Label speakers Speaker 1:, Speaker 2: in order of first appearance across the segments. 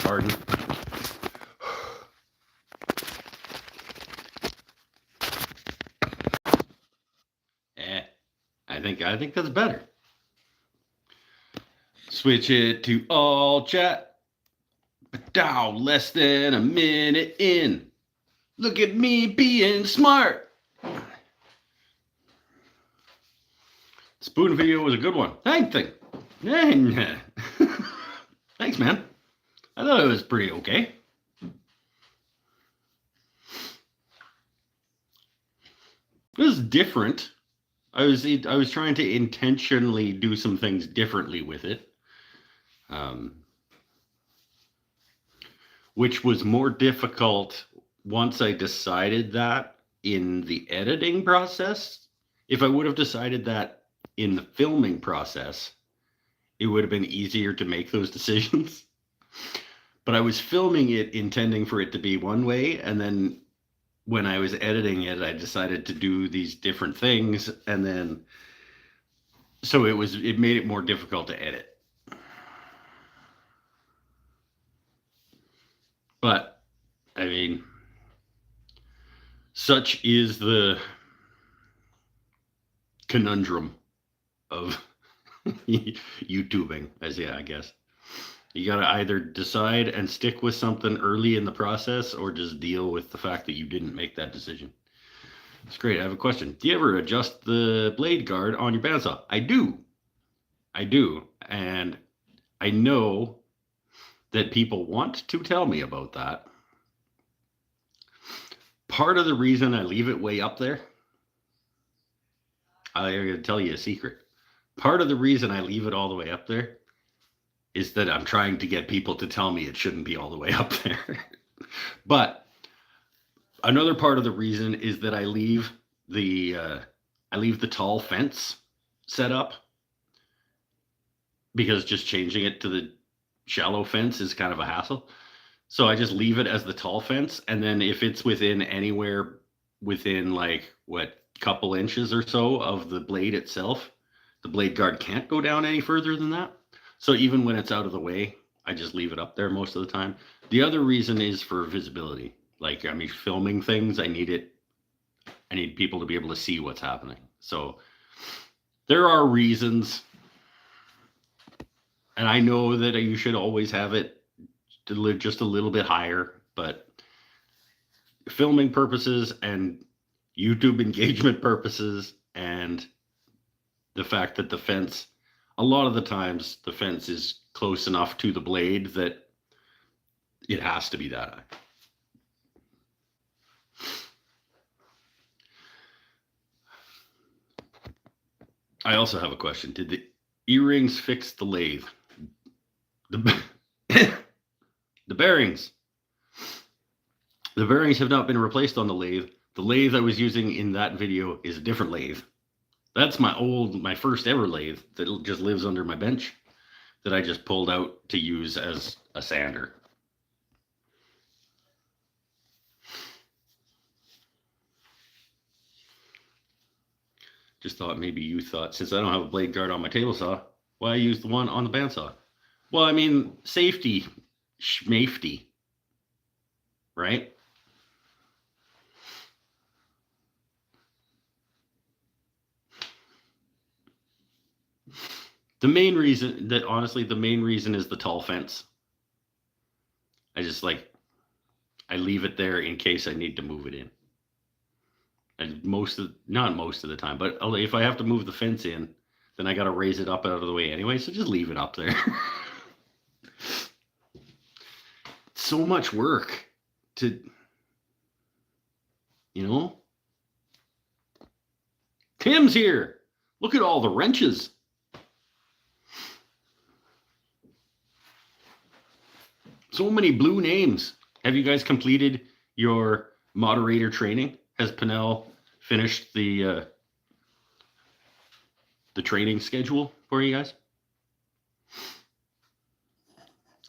Speaker 1: garden. I think that's better. Switch it to all chat. Dow, less than a minute in. Look at me being smart. Spoon video was a good one. Thanks, man. I thought it was pretty okay. It was different. I was trying to intentionally do some things differently with it, which was more difficult once I decided that in the editing process. If I would have decided that in the filming process, it would have been easier to make those decisions. But I was filming it intending for it to be one way, and then when I was editing it, I decided to do these different things, and then so it made it more difficult to edit. But I mean, such is the conundrum of YouTubing, I guess. You got to either decide and stick with something early in the process or just deal with the fact that you didn't make that decision. It's great. I have a question. Do you ever adjust the blade guard on your bandsaw? I do. And I know that people want to tell me about that. Part of the reason I leave it way up there, I'm going to tell you a secret. Part of the reason I leave it all the way up there is that I'm trying to get people to tell me it shouldn't be all the way up there. But another part of the reason is that I leave the tall fence set up, because just changing it to the shallow fence is kind of a hassle. So I just leave it as the tall fence, and then if it's anywhere within like couple inches or so of the blade itself, the blade guard can't go down any further than that. So even when it's out of the way, I just leave it up there most of the time. The other reason is for visibility. Like, I mean, filming things, I need people to be able to see what's happening. So there are reasons. And I know that you should always have it to live just a little bit higher, but filming purposes and YouTube engagement purposes, and the fact that the fence, a lot of the times the fence is close enough to the blade that it has to be that high. I also have a question. Did the earrings fix the lathe? The bearings. The bearings have not been replaced on the lathe. The lathe I was using in that video is a different lathe. That's my first ever lathe that just lives under my bench that I just pulled out to use as a sander. Just thought maybe you thought, since I don't have a blade guard on my table saw, why use the one on the bandsaw? Well, I mean, safety, schmafety, right? The main reason is the tall fence. I leave it there in case I need to move it in. And not most of the time, but if I have to move the fence in, then I got to raise it up out of the way anyway. So just leave it up there. So much work to, Tim's here. Look at all the wrenches. So many blue names. Have you guys completed your moderator training? Has Pinnell finished the training schedule for you guys?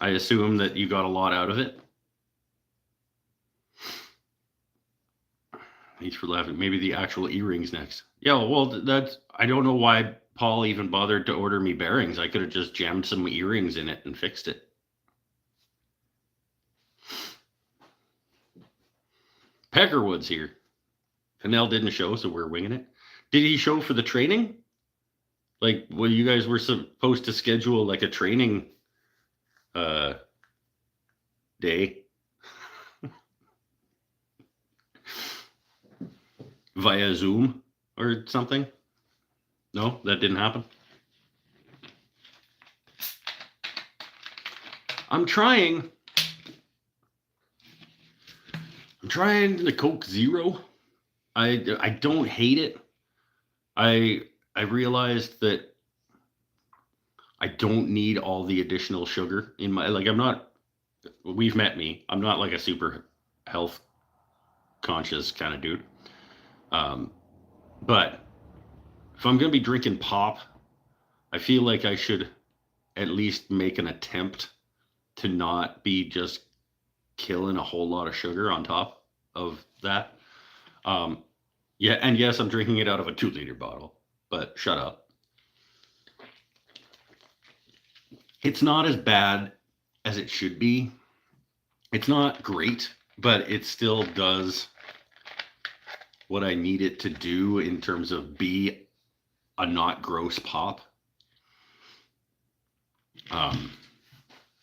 Speaker 1: I assume that you got a lot out of it. Thanks for laughing. Maybe the actual earrings next. Yeah, well, I don't know why Paul even bothered to order me bearings. I could have just jammed some earrings in it and fixed it. Peckerwood's here. Pinnell didn't show, so we're winging it. Did he show for the training? Like, well, you guys were supposed to schedule like a training day via Zoom or something? No, that didn't happen. I'm trying the Coke Zero. I don't hate it. I realized that I don't need all the additional sugar in my, like, I'm not, we've met me. I'm not like a super health conscious kind of dude. But if I'm going to be drinking pop, I feel like I should at least make an attempt to not be just killing a whole lot of sugar on top of that. Yeah, and yes, I'm drinking it out of a 2-liter bottle, but shut up. It's not as bad as it should be. It's not great, but it still does what I need it to do in terms of be a not gross pop.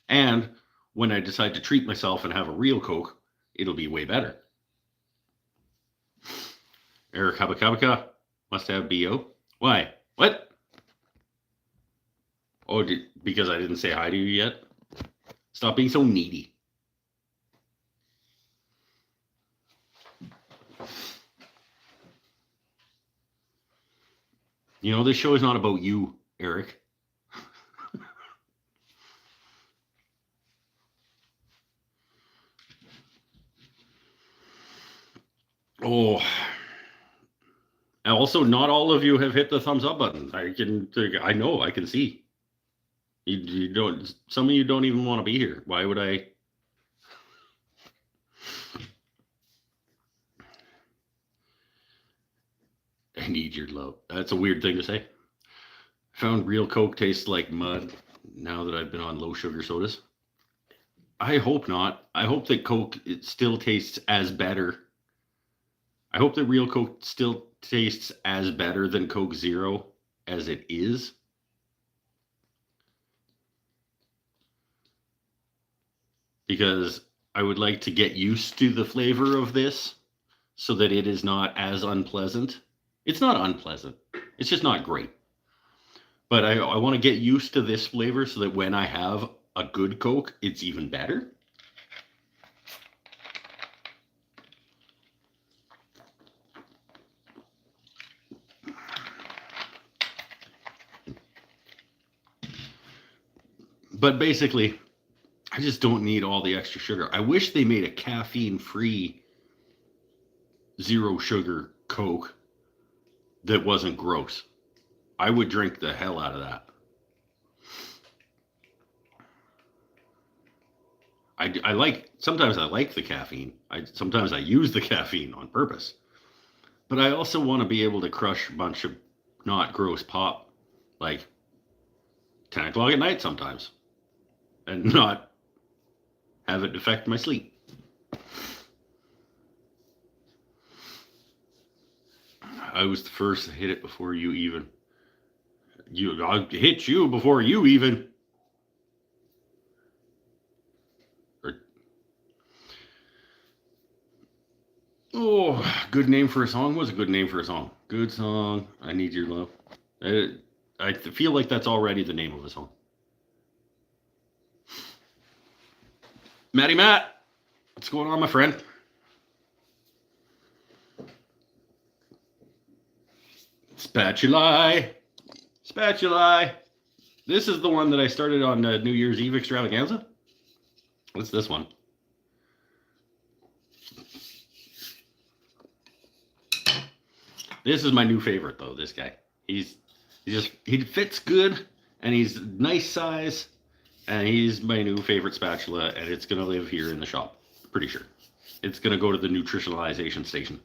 Speaker 1: And when I decide to treat myself and have a real Coke, it'll be way better. Eric Habakabaka must have BO. Why? What? Oh, because I didn't say hi to you yet? Stop being so needy. You know, this show is not about you, Eric. Oh. And also, not all of you have hit the thumbs up button. I know, I can see. You don't. Some of you don't even want to be here. Why would I? I need your love. That's a weird thing to say. Found real Coke tastes like mud now that I've been on low sugar sodas. I hope not. I hope that Coke it still tastes as better. I hope that real Coke still tastes as better than Coke Zero as it is. Because I would like to get used to the flavor of this so that it is not as unpleasant. It's not unpleasant. It's just not great. But I want to get used to this flavor so that when I have a good Coke, it's even better. But basically, I just don't need all the extra sugar. I wish they made a caffeine-free zero sugar Coke that wasn't gross. I would drink the hell out of that. Sometimes I like the caffeine. Sometimes I use the caffeine on purpose. But I also want to be able to crush a bunch of not gross pop, like 10 o'clock at night sometimes, and not have it affect my sleep. I was the first to hit it before you even. I'll hit you before you even. Oh, good name for a song. What's a good name for a song? Good song. I Need Your Love. I feel like that's already the name of a song. Matty Matt, what's going on, my friend? Spatula. This is the one that I started on New Year's Eve extravaganza. What's this one? This is my new favorite, though. This guy, he fits good, and he's nice size, and he's my new favorite spatula, and it's gonna live here in the shop. Pretty sure it's gonna go to the nutritionalization station.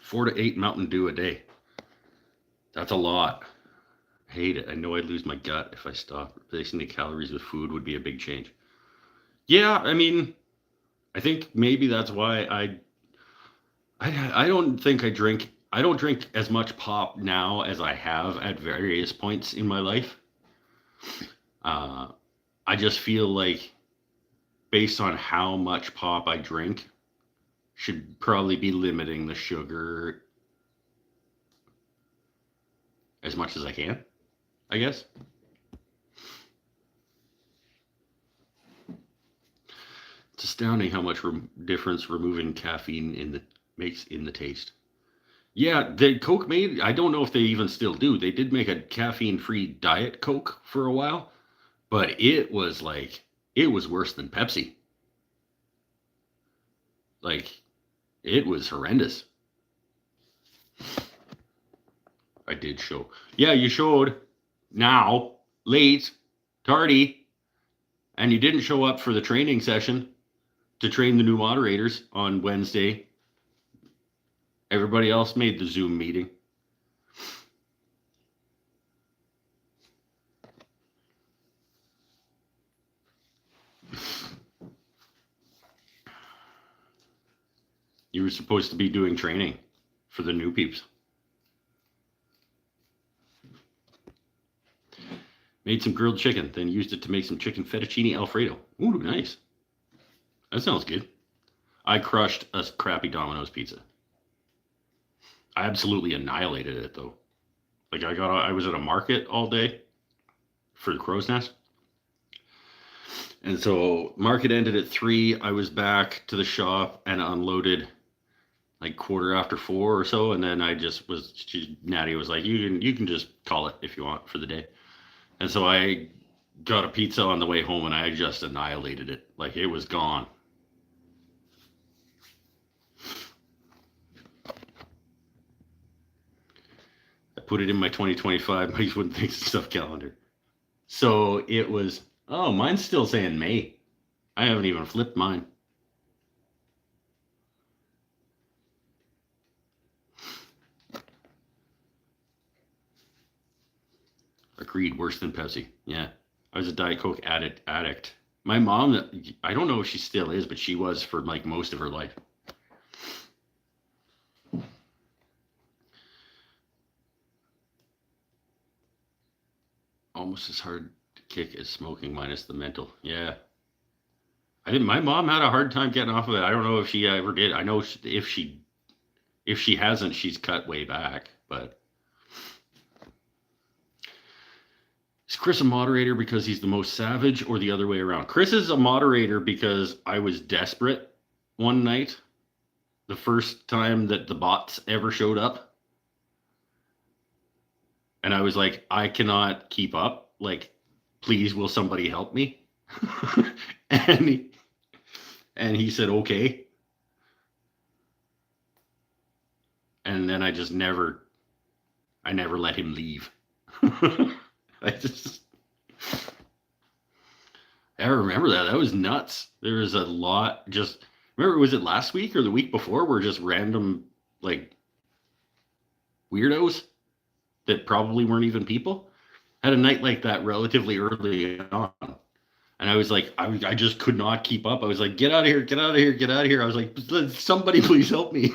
Speaker 1: 4 to 8 Mountain Dew a day. That's a lot. Hate it. I know I'd lose my gut if I stopped. Replacing the calories with food would be a big change. Yeah, I mean, I think maybe that's why I don't think I don't drink as much pop now as I have at various points in my life. Uh, I just feel like based on how much pop I drink, should probably be limiting the sugar as much as I can, I guess. It's astounding how much difference removing caffeine in the makes in the taste. Yeah, the Coke made. I don't know if they even still do. They did make a caffeine-free diet Coke for a while, but it was worse than Pepsi. Like it was horrendous. I did show. Yeah, you showed. Now, late, tardy, and you didn't show up for the training session to train the new moderators on Wednesday. Everybody else made the Zoom meeting. You were supposed to be doing training for the new peeps. Made some grilled chicken, then used it to make some chicken fettuccine Alfredo. Ooh, nice. That sounds good. I crushed a crappy Domino's pizza. I absolutely annihilated it though. Like I was at a market all day for the crow's nest. And so market ended at 3. I was back to the shop and unloaded like 4:15 or so, and then I just was. Natty was like, "You can just call it if you want for the day." And so I got a pizza on the way home, and I just annihilated it. Like it was gone. I put it in my 2025 Mike's Wouldn't Think Stuff calendar. So it was. Oh, mine's still saying May. I haven't even flipped mine. Agreed, worse than Pepsi. Yeah. I was a Diet Coke addict. My mom, I don't know if she still is, but she was for like most of her life. Almost as hard to kick as smoking minus the mental. Yeah. I think my mom had a hard time getting off of it. I don't know if she ever did. I know if she hasn't, she's cut way back, but is Chris a moderator because he's the most savage or the other way around? Chris is a moderator because I was desperate one night, the first time that the bots ever showed up. And I was like, I cannot keep up. Like, please, will somebody help me? and he said, okay. And then I never let him leave. I remember that. That was nuts. There was a lot. Just remember, was it last week or the week before? Were just random like weirdos that probably weren't even people. Had a night like that relatively early on, and I was like, I just could not keep up. I was like, get out of here, get out of here, get out of here. I was like, somebody please help me.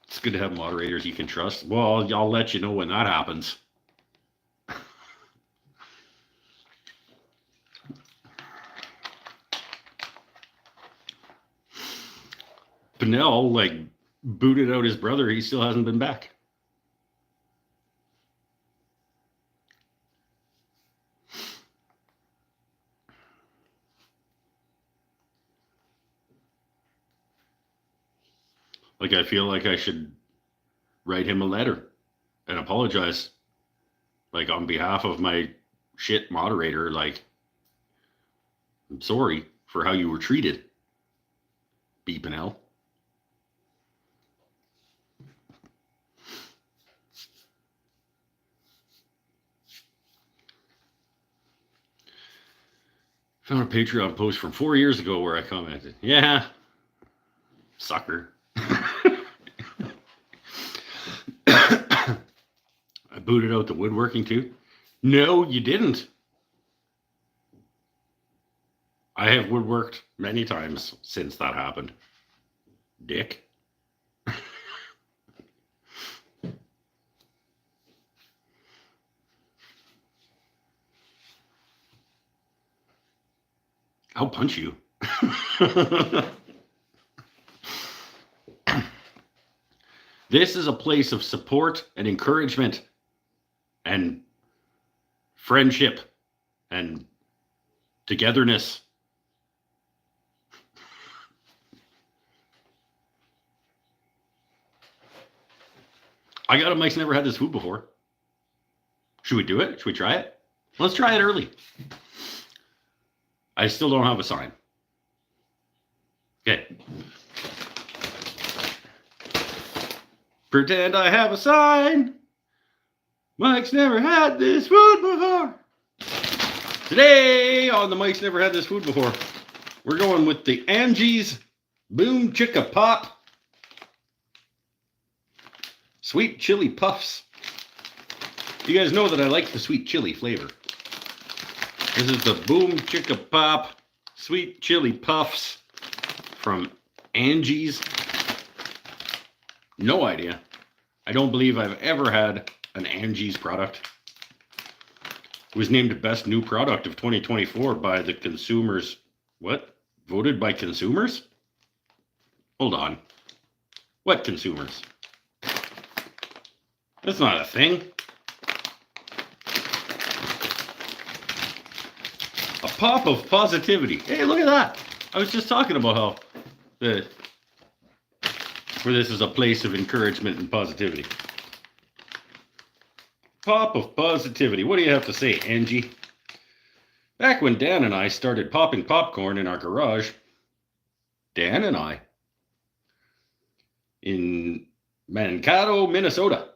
Speaker 1: It's good to have moderators you can trust. Well, I'll let you know when that happens. Pinnell like booted out his brother. He still hasn't been back. Like I feel like I should write him a letter and apologize, like on behalf of my shit moderator. Like, I'm sorry for how you were treated, B. Pinnell. Found a Patreon post from 4 years ago where I commented, yeah, sucker. I booted out the woodworking too. No, you didn't. I have woodworked many times since that happened. Dick. I'll punch you. This is a place of support and encouragement and friendship and togetherness. I got a Mike's never had this food before. Should we do it? Should we try it? Let's try it early. I still don't have a sign. Okay. Pretend I have a sign. Mike's never had this food before. Today on the Mike's never had this food before, we're going with the Angie's Boom Chicka Pop Sweet Chili Puffs. You guys know that I like the sweet chili flavor. This is the Boom Chicka Pop Sweet Chili Puffs from Angie's. No idea. I don't believe I've ever had an Angie's product. It was named Best New Product of 2024 by the consumers. What? Voted by consumers? Hold on. What consumers? That's not a thing. A pop of positivity. Hey, look at that. I was just talking about how where this is a place of encouragement and positivity. Pop of positivity. What do you have to say, Angie? Back when Dan and I started popping popcorn in our garage, Dan and I, in Mankato, Minnesota,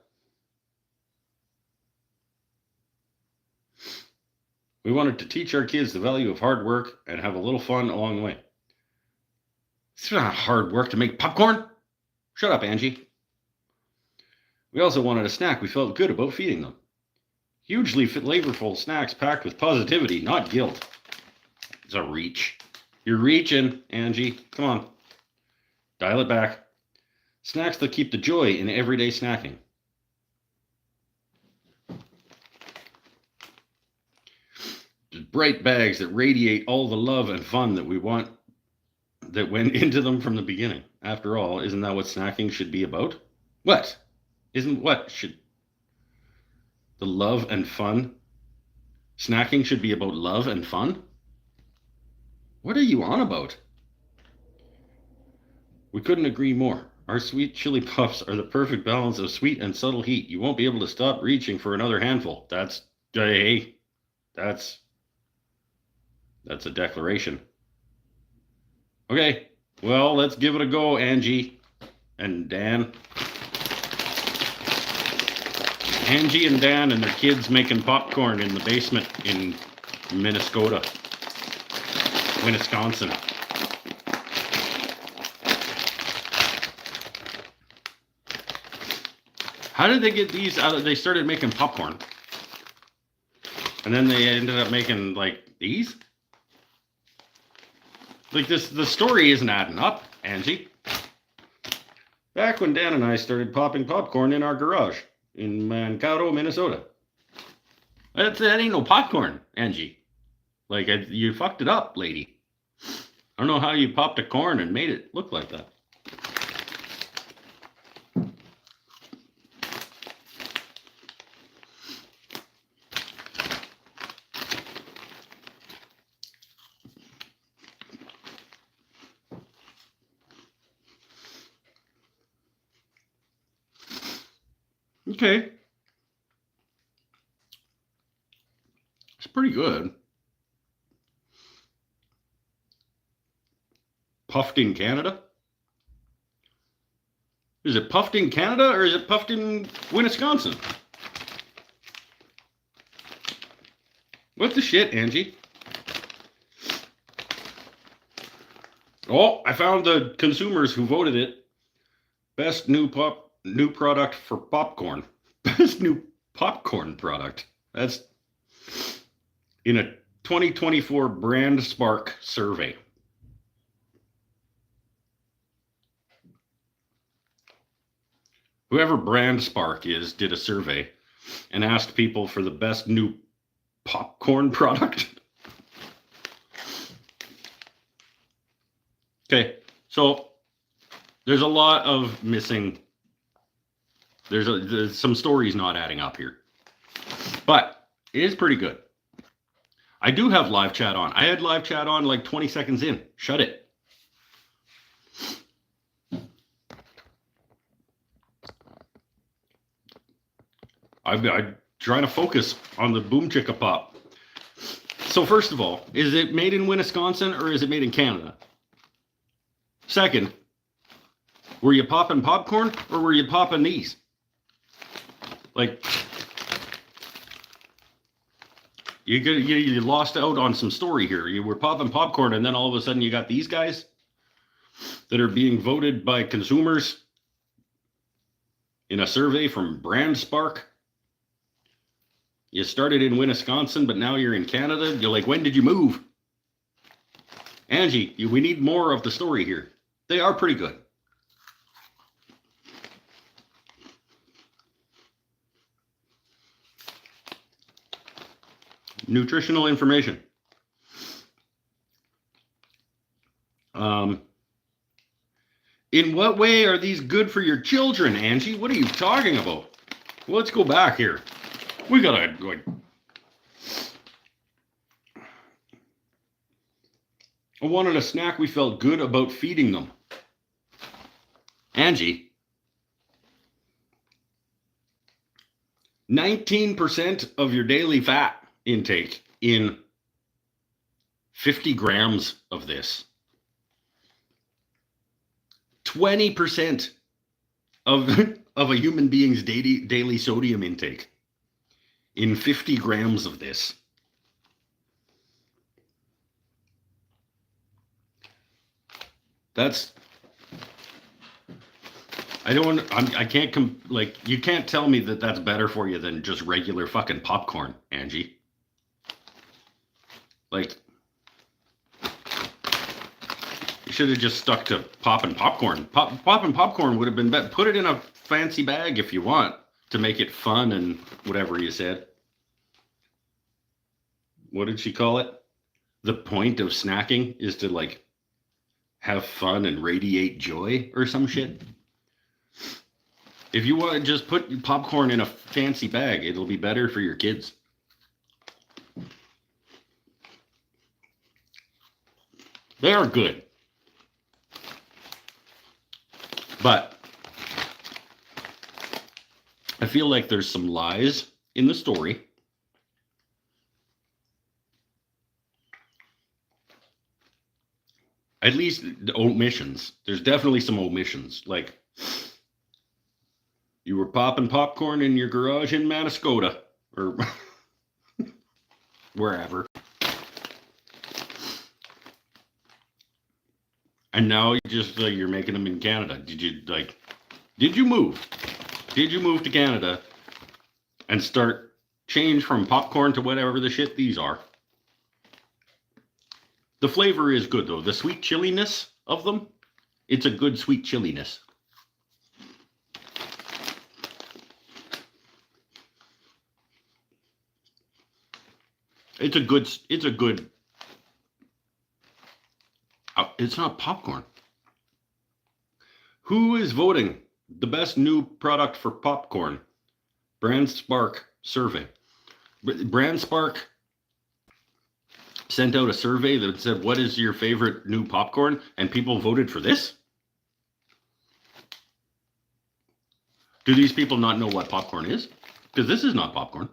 Speaker 1: we wanted to teach our kids the value of hard work and have a little fun along the way. It's not hard work to make popcorn. Shut up, Angie. We also wanted a snack we felt good about feeding them. Hugely flavorful snacks packed with positivity, not guilt. It's a reach. You're reaching, Angie. Come on. Dial it back. Snacks that keep the joy in everyday snacking. Bright bags that radiate all the love and fun that we want, that went into them from the beginning. After all, isn't that what snacking should be about? What? Should the love and fun? Snacking should be about love and fun? What are you on about? We couldn't agree more. Our sweet chili puffs are the perfect balance of sweet and subtle heat. You won't be able to stop reaching for another handful. That's a declaration. Okay, well, let's give it a go, Angie and Dan. Angie and Dan and their kids making popcorn in the basement in Minnesota, Wisconsin. How did they get these out? They started making popcorn, and then they ended up making like these. Like this, the story isn't adding up, Angie. Back when Dan and I started popping popcorn in our garage in Mankato, Minnesota. That ain't no popcorn, Angie. Like, you fucked it up, lady. I don't know how you popped a corn and made it look like that. Okay. It's pretty good. Puffed in Canada? Is it puffed in Canada or is it puffed in Wisconsin? What the shit, Angie? Oh, I found the consumers who voted it. Best new product for popcorn. Best new popcorn product. That's in a 2024 Brand Spark survey. Whoever Brand Spark is did a survey and asked people for the best new popcorn product. Okay, so there's a lot of missing. There's some stories not adding up here, but it is pretty good. I do have live chat on. I had live chat on like 20 seconds in. Shut it. I'm trying to focus on the Boom Chicka Pop. So first of all, is it made in Wisconsin or is it made in Canada? Second, were you popping popcorn or were you popping these? Like, you lost out on some story here. You were popping popcorn and then all of a sudden you got these guys that are being voted by consumers in a survey from Brand Spark. You started in Wisconsin, but now you're in Canada. You're like, when did you move? Angie, we need more of the story here. They are pretty good. Nutritional information. In what way are these good for your children, Angie? What are you talking about? Well, let's go back here. We gotta like. I wanted a snack we felt good about feeding them. Angie, 19% of your daily fat intake in 50 grams of this. 20% of a human being's daily sodium intake in 50 grams of this. That's, I can't, like, you can't tell me that that's better for you than just regular fucking popcorn, Angie. Like, you should have just stuck to popping popcorn. Popping popcorn would have been better. Put it in a fancy bag if you want to make it fun and whatever you said. What did she call it? The point of snacking is to, like, have fun and radiate joy or some shit. If you want to just put popcorn in a fancy bag, it'll be better for your kids. They are good. But I feel like there's some lies in the story. At least omissions. There's definitely some omissions. Like, you were popping popcorn in your garage in Manasquota or wherever. And now you just you're making them in Canada. Did you move? Did you move to Canada and start change from popcorn to whatever the shit these are? The flavor is good though. The sweet chilliness of them, it's a good sweet chilliness. It's not popcorn. Who is voting the best new product for popcorn? Brand Spark survey. Brand Spark sent out a survey that said, what is your favorite new popcorn? And people voted for this? Do these people not know what popcorn is? Because this is not popcorn.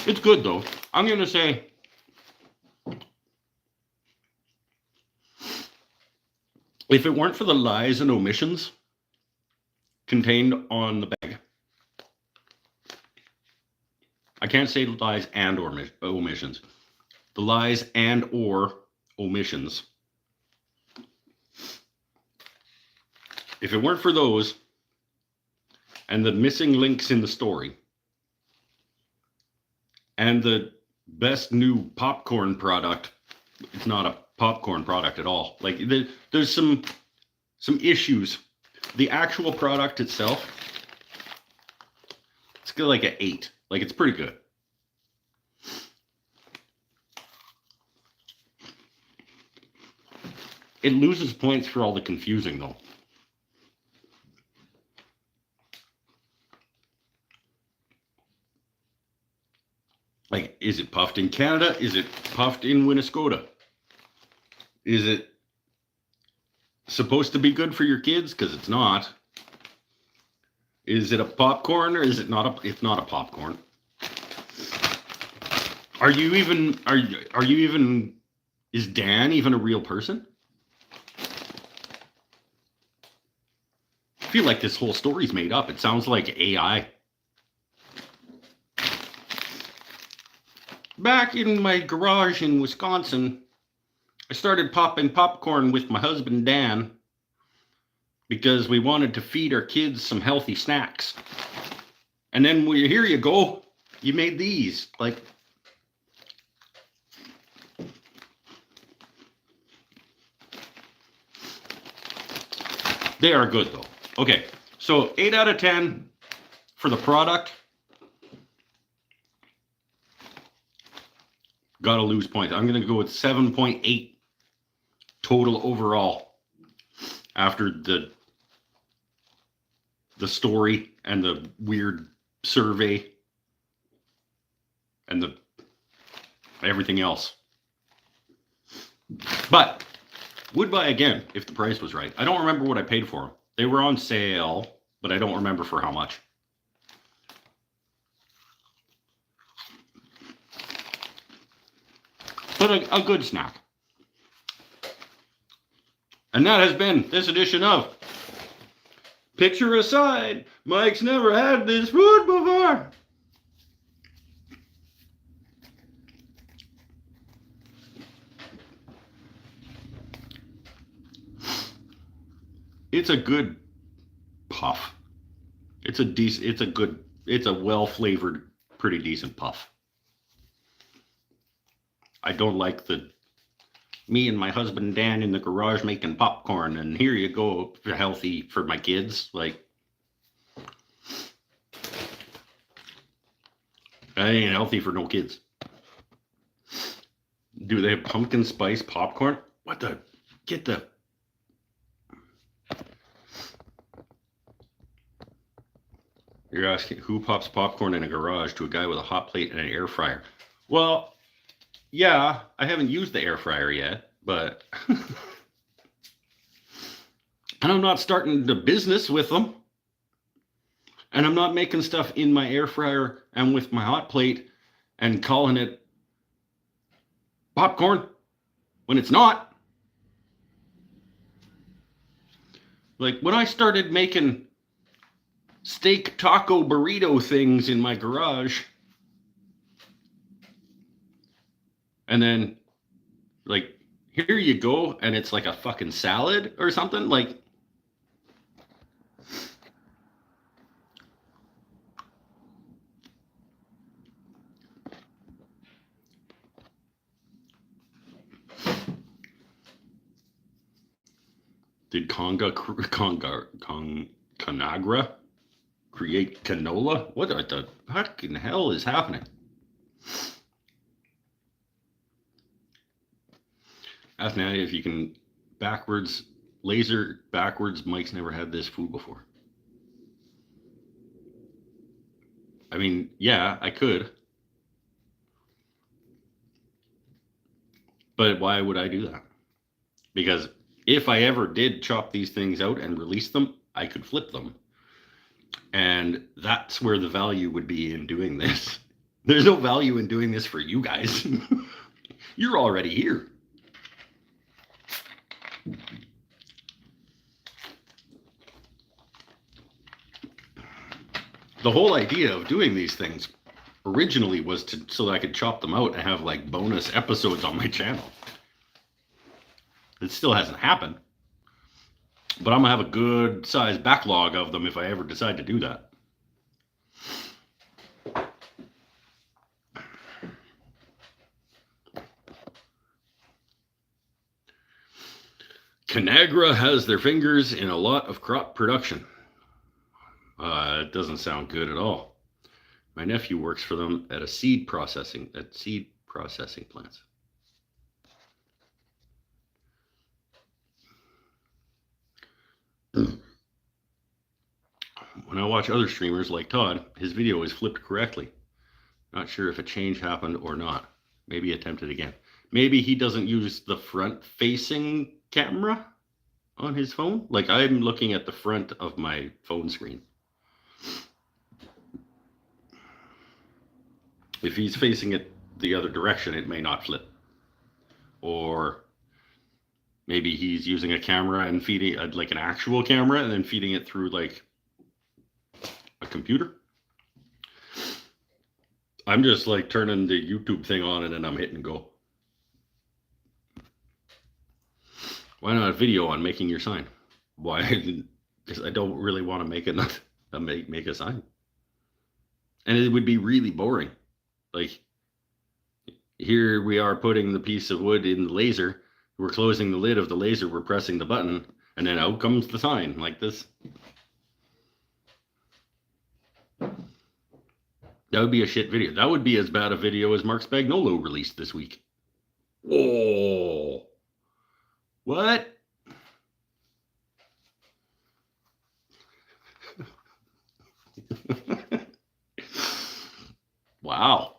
Speaker 1: It's good though. I'm going to say if it weren't for the lies and omissions contained on the bag, I can't say lies and or omissions. The lies and or omissions. If it weren't for those and the missing links in the story and the best new popcorn product, it's not a popcorn product at all. Like there's some issues. The actual product itself, it's got like an 8. Like it's pretty good. It loses points for all the confusing though. Like, is it puffed in Canada? Is it puffed in Winnesota? Is it supposed to be good for your kids? Because it's not. Is it a popcorn or is it not a? It's not a popcorn. Are you even? Is Dan even a real person? I feel like this whole story's made up. It sounds like AI. Back in my garage in Wisconsin, I started popping popcorn with my husband Dan because we wanted to feed our kids some healthy snacks. And then here you go. You made these. Like, they are good though. Okay, so 8 out of 10 for the product. Gotta lose points. I'm gonna go with 7.8 total overall after the story and the weird survey and the everything else. But would buy again if the price was right. I don't remember what I paid for them. They were on sale, but I don't remember for how much. But a good snack. And that has been this edition of Picture Aside. Mike's never had this food before. It's a good puff. It's a well-flavored, pretty decent puff. I don't like me and my husband Dan in the garage making popcorn and here you go, healthy for my kids. Like, that ain't healthy for no kids. Do they have pumpkin spice popcorn? What the? Get the... You're asking who pops popcorn in a garage to a guy with a hot plate and an air fryer. Well, yeah, I haven't used the air fryer yet, but and I'm not starting the business with them. And I'm not making stuff in my air fryer and with my hot plate and calling it popcorn when it's not. Like when I started making steak taco burrito things in my garage, and then, like, here you go, and it's like a fucking salad or something. Like, did Conagra create canola? What the fucking hell is happening? Ask Nadia if you can laser backwards. Mike's never had this food before. I mean, yeah, I could. But why would I do that? Because if I ever did chop these things out and release them, I could flip them. And that's where the value would be in doing this. There's no value in doing this for you guys. You're already here. The whole idea of doing these things originally was so that I could chop them out and have like bonus episodes on my channel. It still hasn't happened, but I'm gonna have a good size backlog of them if I ever decide to do that. Conagra has their fingers in a lot of crop production. It doesn't sound good at all. My nephew works for them at seed processing plants. When I watch other streamers like Todd, his video is flipped correctly. Not sure if a change happened or not. Maybe attempt it again. Maybe he doesn't use the front-facing camera on his phone. Like, I'm looking at the front of my phone screen. If he's facing it the other direction, it may not flip. Or maybe he's using a camera and feeding like an actual camera and then feeding it through like a computer. I'm just like turning the YouTube thing on and then I'm hitting go. Why not a video on making your sign? Why? Because I don't really want to make a sign. And it would be really boring. Like, here we are putting the piece of wood in the laser. We're closing the lid of the laser. We're pressing the button. And then out comes the sign like this. That would be a shit video. That would be as bad a video as Mark Spagnolo released this week. Whoa. What? Wow.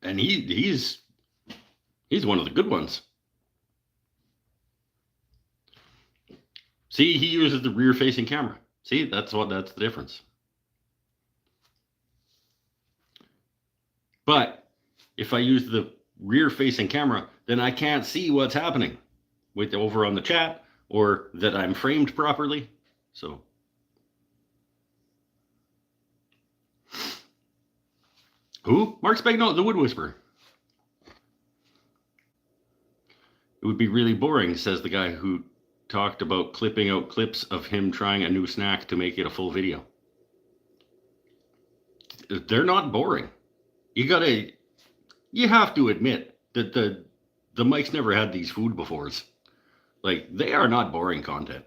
Speaker 1: And he's one of the good ones. See, he uses the rear-facing camera. See, that's the difference. But if I use the rear-facing camera, then I can't see what's happening with over on the chat or that I'm framed properly. So who? Mark Spagnolo, the Wood Whisperer. It would be really boring, says the guy who talked about clipping out clips of him trying a new snack to make it a full video. They're not boring. You have to admit that the Mike's never had these food befores. Like, they are not boring content.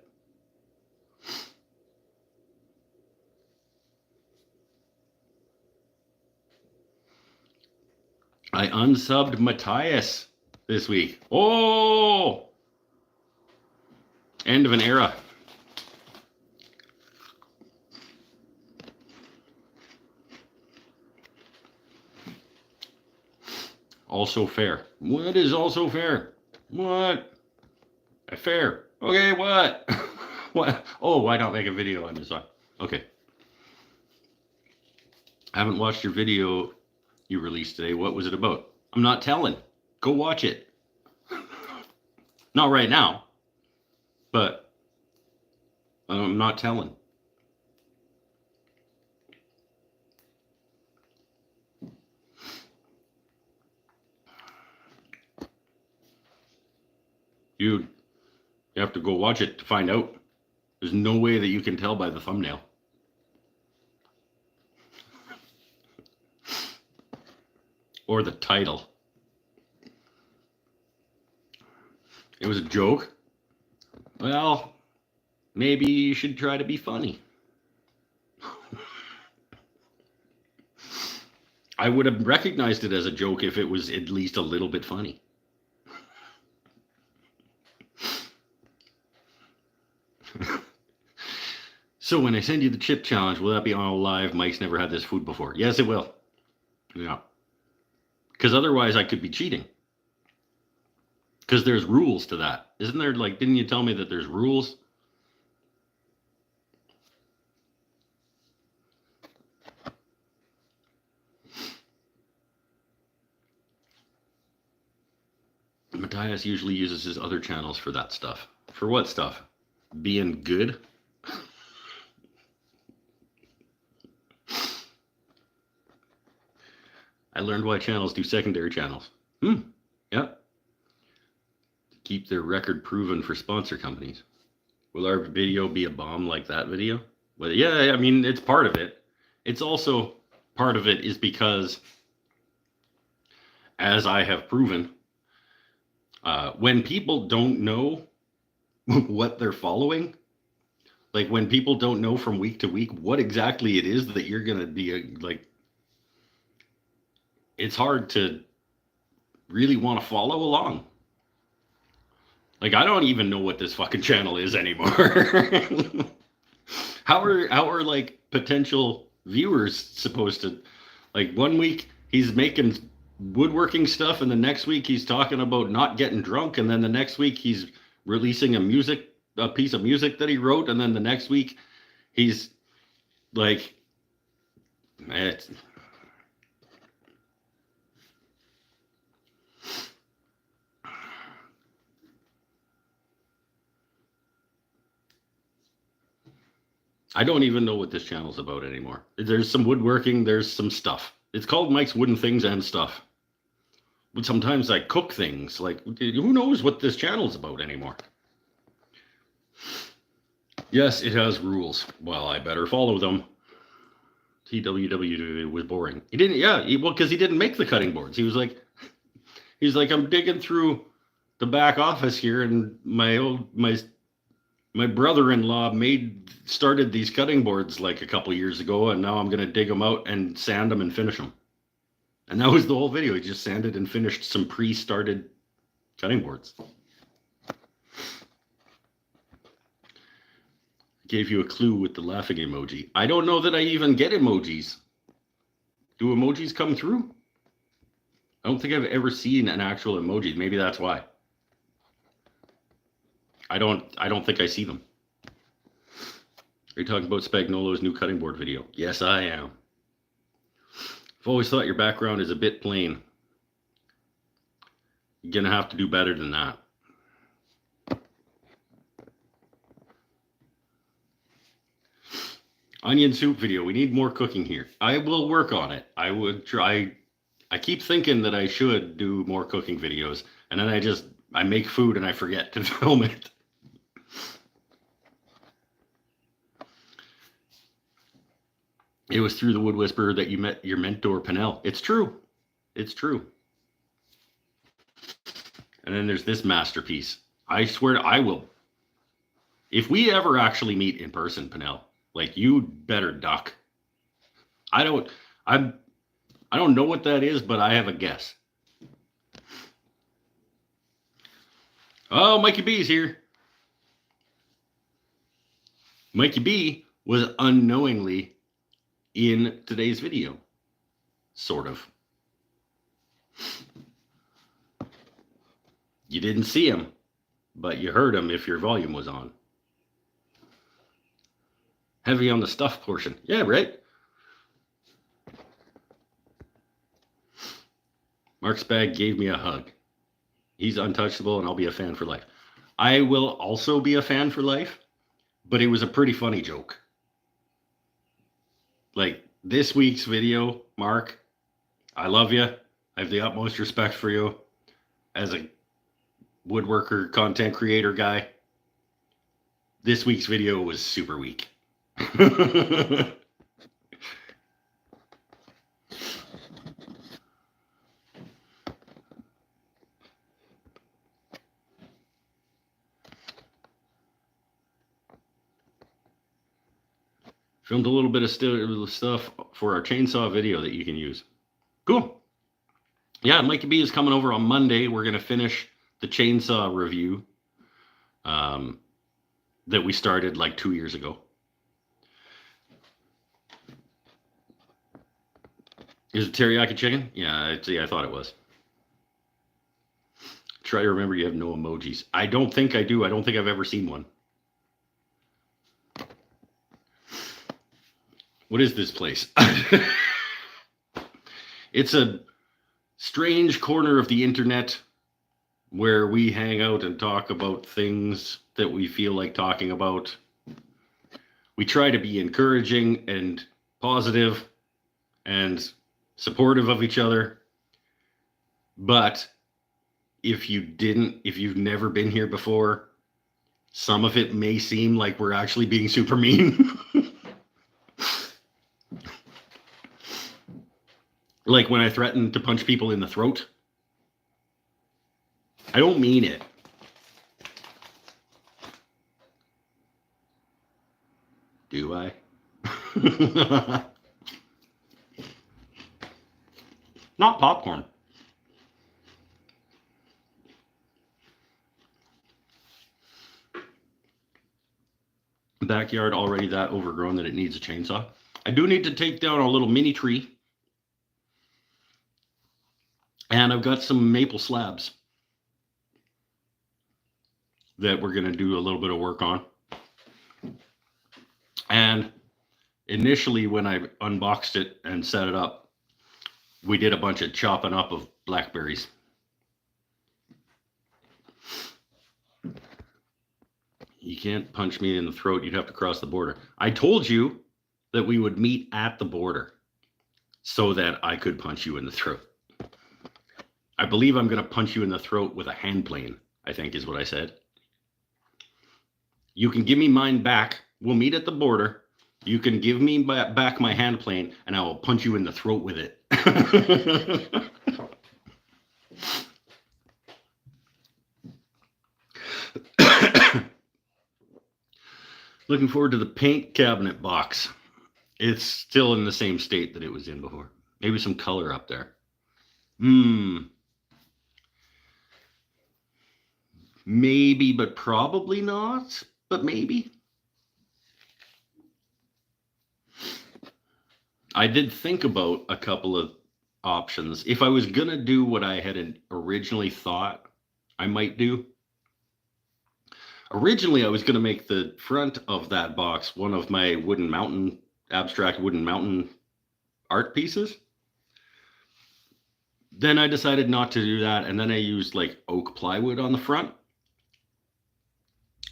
Speaker 1: I unsubbed Matthias this week. Oh! End of an era. Also fair. What is also fair? What? Fair. Okay, what? What? Oh, why not make a video on this one? Okay. I haven't watched your video you released today. What was it about? I'm not telling. Go watch it. Not right now, but I'm not telling. You have to go watch it to find out. There's no way that you can tell by the thumbnail. Or the title. It was a joke. Well, maybe you should try to be funny. I would have recognized it as a joke if it was at least a little bit funny. So when I send you the chip challenge, will that be on live? Mike's never had this food before. Yes, it will. Yeah. Because otherwise I could be cheating. Because there's rules to that. Isn't there, like, didn't you tell me that there's rules? Matthias usually uses his other channels for that stuff. For what stuff? Being good? I learned why channels do secondary channels. Yeah. Keep their record proven for sponsor companies. Will our video be a bomb like that video? But yeah, I mean, it's part of it. It's also part of it is because, as I have proven, when people don't know what they're following, like when people don't know from week to week what exactly it is that you're going to be like, it's hard to really want to follow along. Like, I don't even know what this fucking channel is anymore. How are like potential viewers supposed to, like, one week he's making woodworking stuff and the next week he's talking about not getting drunk, and then the next week he's releasing a piece of music that he wrote, and then the next week he's like, it's, I don't even know what this channel's about anymore. There's some woodworking, there's some stuff. It's called Mike's Wooden Things and Stuff. But sometimes I cook things. Like, who knows what this channel's about anymore? Yes, it has rules. Well, I better follow them. TWW was boring. He didn't, well, because he didn't make the cutting boards. He's like, I'm digging through the back office here, and my brother-in-law started these cutting boards like a couple years ago, and now I'm going to dig them out and sand them and finish them. And that was the whole video. He just sanded and finished some pre-started cutting boards. Gave you a clue with the laughing emoji. I don't know that I even get emojis. Do emojis come through? I don't think I've ever seen an actual emoji. Maybe that's why. I don't think I see them. Are you talking about Spagnolo's new cutting board video? Yes, I am. I've always thought your background is a bit plain. You're going to have to do better than that. Onion soup video. We need more cooking here. I will work on it. I would try. I keep thinking that I should do more cooking videos, and then I make food and I forget to film it. It was through the Wood Whisperer that you met your mentor, Pinnell. It's true. It's true. And then there's this masterpiece. I swear I will. If we ever actually meet in person, Pinnell, like, you better duck. I don't know what that is, but I have a guess. Oh, Mikey B's here. Mikey B was unknowingly in today's video. Sort of. You didn't see him, but you heard him if your volume was on. Heavy on the stuff portion. Yeah, right? Mark Spag gave me a hug. He's untouchable, and I'll be a fan for life. I will also be a fan for life, but it was a pretty funny joke. Like, this week's video, Mark, I love you. I have the utmost respect for you as a woodworker, content creator guy. This week's video was super weak. Filmed a little bit of stuff for our chainsaw video that you can use. Cool. Yeah, Mikey B is coming over on Monday. We're going to finish the chainsaw review that we started like 2 years ago. Is it teriyaki chicken? Yeah, I thought it was. Try to remember you have no emojis. I don't think I do. I don't think I've ever seen one. What is this place? It's a strange corner of the internet where we hang out and talk about things that we feel like talking about. We try to be encouraging and positive, and supportive of each other. But if you've never been here before, some of it may seem like we're actually being super mean. Like when I threaten to punch people in the throat. I don't mean it. Do I? Not popcorn. Backyard already that overgrown that it needs a chainsaw. I do need to take down a little mini tree. And I've got some maple slabs that we're going to do a little bit of work on. And initially, when I unboxed it and set it up, we did a bunch of chopping up of blackberries. You can't punch me in the throat. You'd have to cross the border. I told you that we would meet at the border so that I could punch you in the throat. I believe I'm going to punch you in the throat with a hand plane, I think is what I said. You can give me mine back. We'll meet at the border. You can give me back my hand plane, and I will punch you in the throat with it. Looking forward to the paint cabinet box. It's still in the same state that it was in before. Maybe some color up there. Maybe, but probably not. But maybe. I did think about a couple of options. If I was going to do what I had originally thought I might do, originally I was going to make the front of that box one of my abstract wooden mountain art pieces. Then I decided not to do that, and then I used like oak plywood on the front.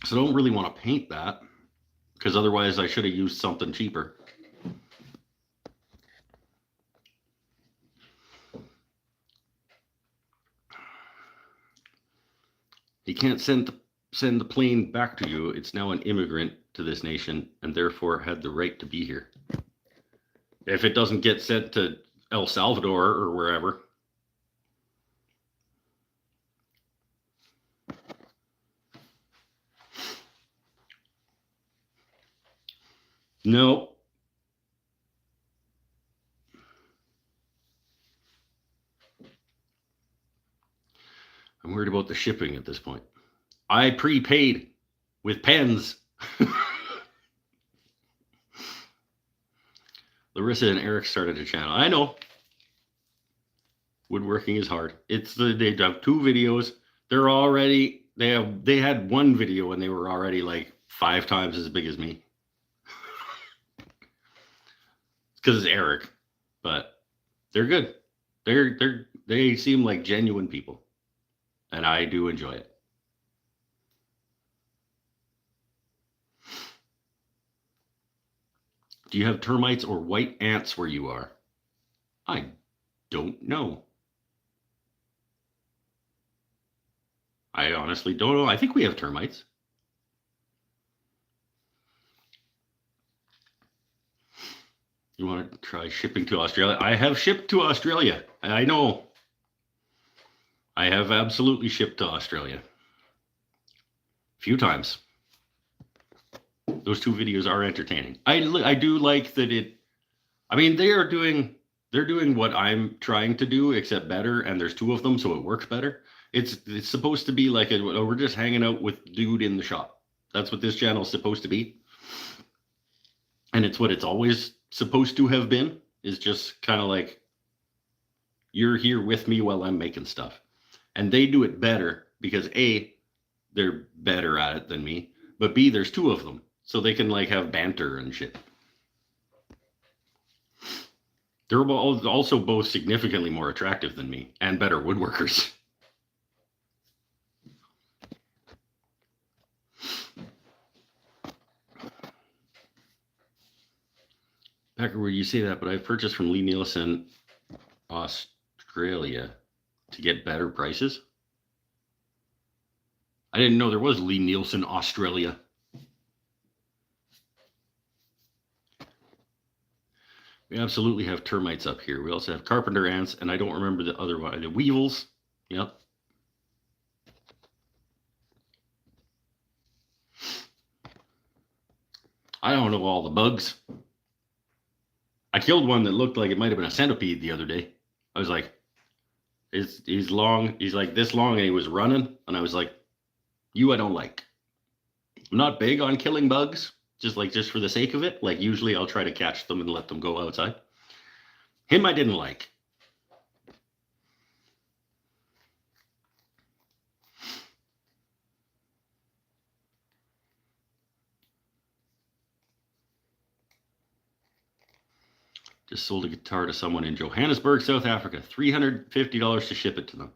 Speaker 1: So I don't really want to paint that, because otherwise I should have used something cheaper. He can't send the plane back to you. It's now an immigrant to this nation and therefore had the right to be here. If it doesn't get sent to El Salvador or wherever. No. I'm worried about the shipping at this point. I prepaid with pens. Larissa and Eric started a channel. I know. Woodworking is hard. They have 2 videos. They had 1 video and they were already like 5 times as big as me. It's because it's Eric, but they're good. They seem like genuine people, and I do enjoy it. Do you have termites or white ants where you are? I don't know. I honestly don't know. I think we have termites. You want to try shipping to Australia? I have shipped to Australia. I know. I have absolutely shipped to Australia. A few times. Those 2 videos are entertaining. I do like that they're doing what I'm trying to do, except better, and there's 2 of them, so it works better. It's supposed to be like we're just hanging out with dude in the shop. That's what this channel is supposed to be. And it's what it's always supposed to have been, is just kind of like, you're here with me while I'm making stuff. And they do it better because A, they're better at it than me, but B, there's 2 of them. So they can like have banter and shit. They're also both significantly more attractive than me and better woodworkers. Packer, where you say that, but I've purchased from Lee Nielsen Australia to get better prices. I didn't know there was Lee Nielsen, Australia. We absolutely have termites up here. We also have carpenter ants, and I don't remember the other one. The weevils. Yep. I don't know all the bugs. I killed one that looked like it might have been a centipede the other day. I was like, he's long. He's like this long, and he was running, and I was like, I don't like. I'm not big on killing bugs, just for the sake of it. Like usually I'll try to catch them and let them go outside. Him I didn't like. Just sold a guitar to someone in Johannesburg, South Africa. $350 to ship it to them.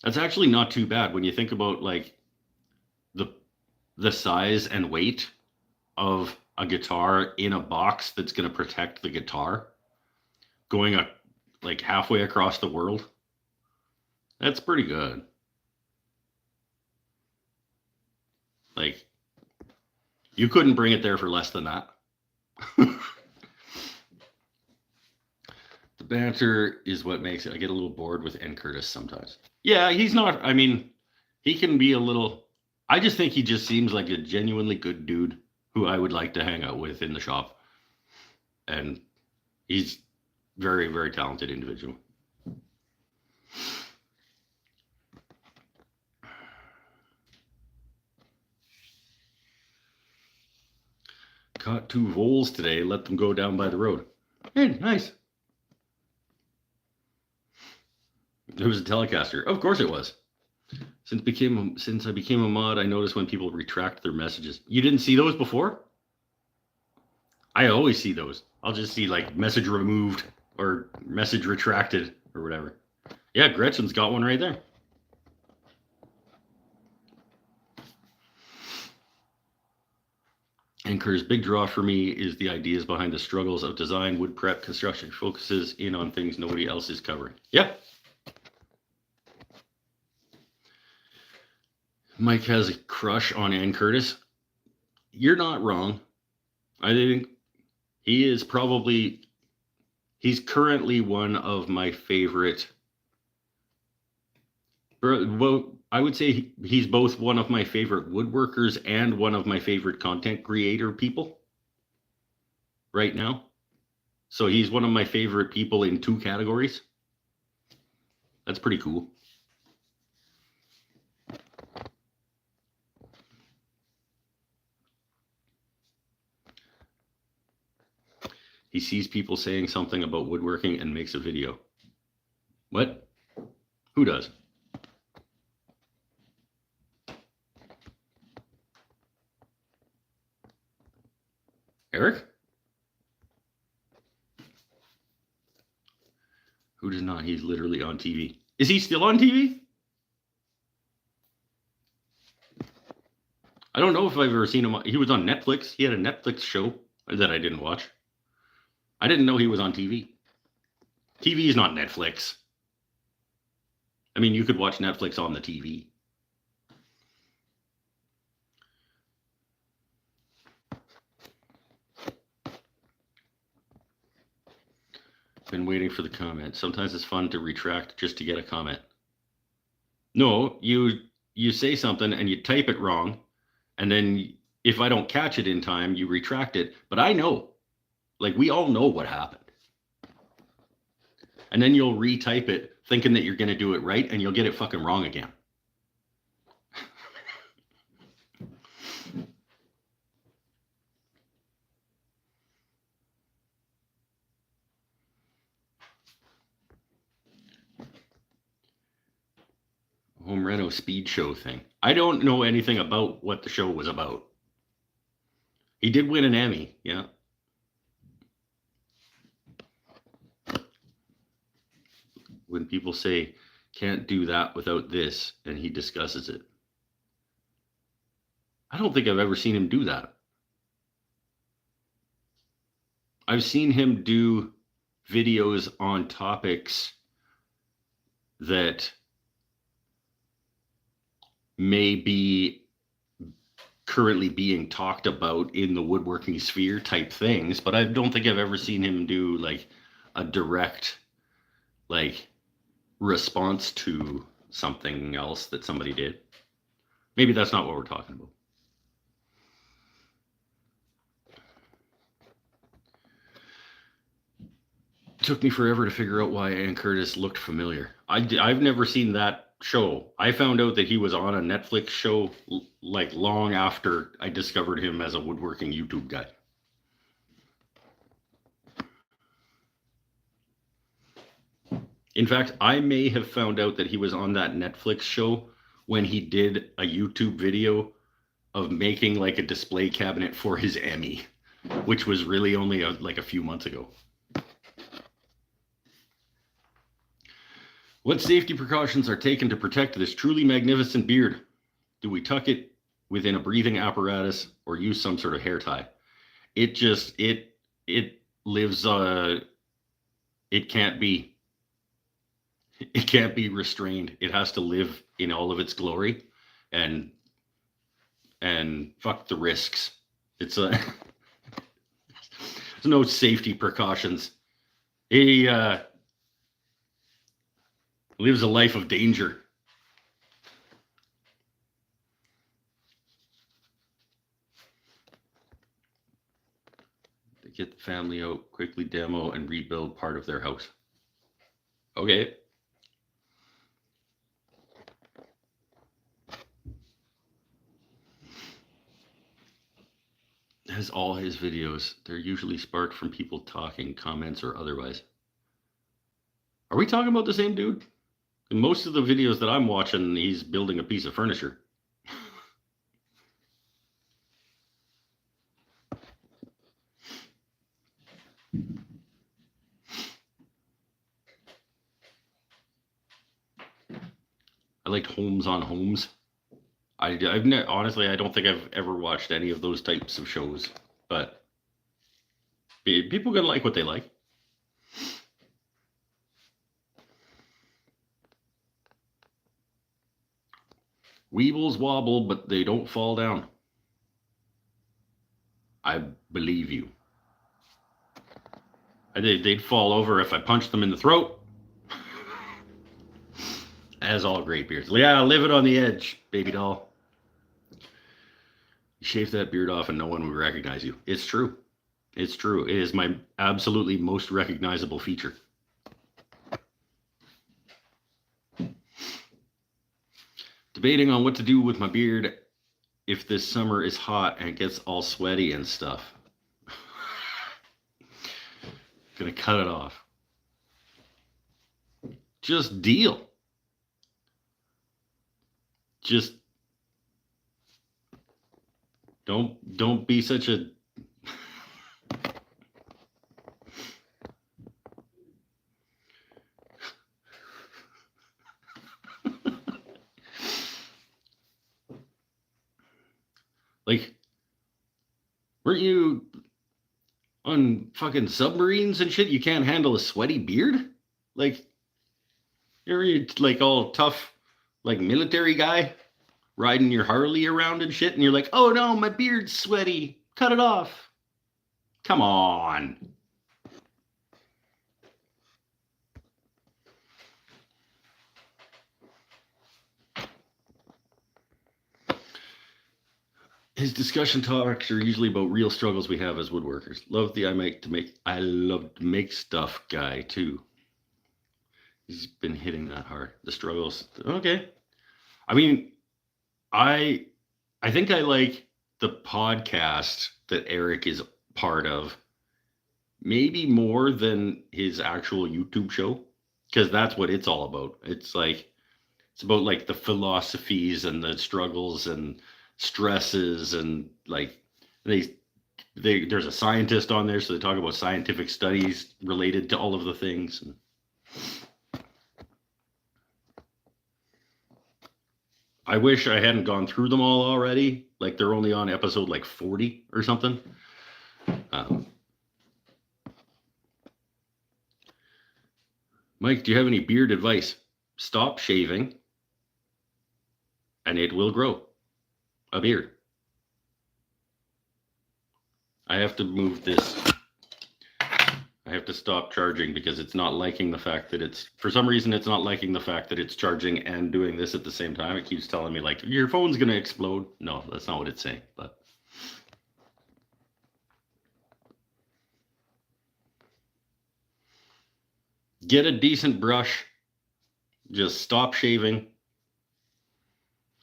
Speaker 1: That's actually not too bad when you think about like the size and weight of a guitar in a box that's going to protect the guitar going like halfway across the world. That's pretty good. Like you couldn't bring it there for less than that. The banter is what makes it. I get a little bored with N. Curtis sometimes. Yeah, he's not. I mean, he can be a little. I just think he just seems like a genuinely good dude who I would like to hang out with in the shop. And he's very, very talented individual. Caught 2 voles today. Let them go down by the road. Hey, nice. It was a Telecaster. Of course it was. Since I became a mod, I noticed when people retract their messages. You didn't see those before? I always see those. I'll just see like message removed or message retracted or whatever. Yeah, Gretchen's got one right there. Anchor's big draw for me is the ideas behind the struggles of design, wood prep, construction. Focuses in on things nobody else is covering. Yeah. Mike has a crush on Ann Curtis. You're not wrong. I think he's currently one of my favorite. Well, I would say he's both one of my favorite woodworkers and one of my favorite content creator people right now. So he's one of my favorite people in 2 categories. That's pretty cool. He sees people saying something about woodworking and makes a video. What? Who does? Eric? Who does not? He's literally on TV. Is he still on TV? I don't know if I've ever seen him. He was on Netflix. He had a Netflix show that I didn't watch. I didn't know he was on TV. TV is not Netflix. I mean, you could watch Netflix on the TV. Been waiting for the comment. Sometimes it's fun to retract just to get a comment. No, you say something and you type it wrong, and then if I don't catch it in time, you retract it. But I know. Like, we all know what happened. And then you'll retype it thinking that you're going to do it right, and you'll get it fucking wrong again. Home Reno speed show thing. I don't know anything about what the show was about. He did win an Emmy, yeah. When people say, can't do that without this, and he discusses it. I don't think I've ever seen him do that. I've seen him do videos on topics that may be currently being talked about in the woodworking sphere type things, but I don't think I've ever seen him do like a direct like response to something else that somebody did. Maybe that's not what we're talking about. It took me forever to figure out why Ann Curtis looked familiar. I've never seen that show. I found out that he was on a Netflix show like long after I discovered him as a woodworking YouTube guy. In fact, I may have found out that he was on that Netflix show when he did a YouTube video of making like a display cabinet for his Emmy, which was really only like a few months ago. What safety precautions are taken to protect this truly magnificent beard? Do we tuck it within a breathing apparatus or use some sort of hair tie? It just, it lives, it can't be restrained. It has to live in all of its glory, and fuck the risks. It's there's no safety precautions. He lives a life of danger. They get the family out, quickly demo and rebuild part of their house. Okay. Has all his videos. They're usually sparked from people talking, comments, or otherwise. Are we talking about the same dude? In most of the videos that I'm watching, he's building a piece of furniture. I liked Homes on Homes. Honestly, I don't think I've ever watched any of those types of shows, but people gonna like what they like. Weebles wobble, but they don't fall down. I believe you. They'd fall over if I punched them in the throat. As all great beards. Yeah, live it on the edge, baby doll. You shave that beard off and no one would recognize you. It's true. It's true. It is my absolutely most recognizable feature. Debating on what to do with my beard if this summer is hot and it gets all sweaty and stuff. Gonna cut it off. Just deal. Just don't be such a like, weren't you on fucking submarines and shit? You can't handle a sweaty beard? Like, you're like all tough, like military guy riding your Harley around and shit, and you're like, oh no, my beard's sweaty. Cut it off. Come on. His discussion topics are usually about real struggles we have as woodworkers. Love the I love to make stuff guy too. He's been hitting that hard. The struggles. Okay. I mean, I think I like the podcast that Eric is part of maybe more than his actual YouTube show, because that's what it's all about. It's about like the philosophies and the struggles and stresses, and like there's a scientist on there, so they talk about scientific studies related to all of the things. I wish I hadn't gone through them all already. Like, they're only on episode like 40 or something. Mike, do you have any beard advice? Stop shaving and it will grow a beard. I have to move this. I have to stop charging because it's not liking the fact that it's, for some reason, it's not liking the fact that it's charging and doing this at the same time. It keeps telling me like, your phone's going to explode. No, that's not what it's saying, but. Get a decent brush. Just stop shaving.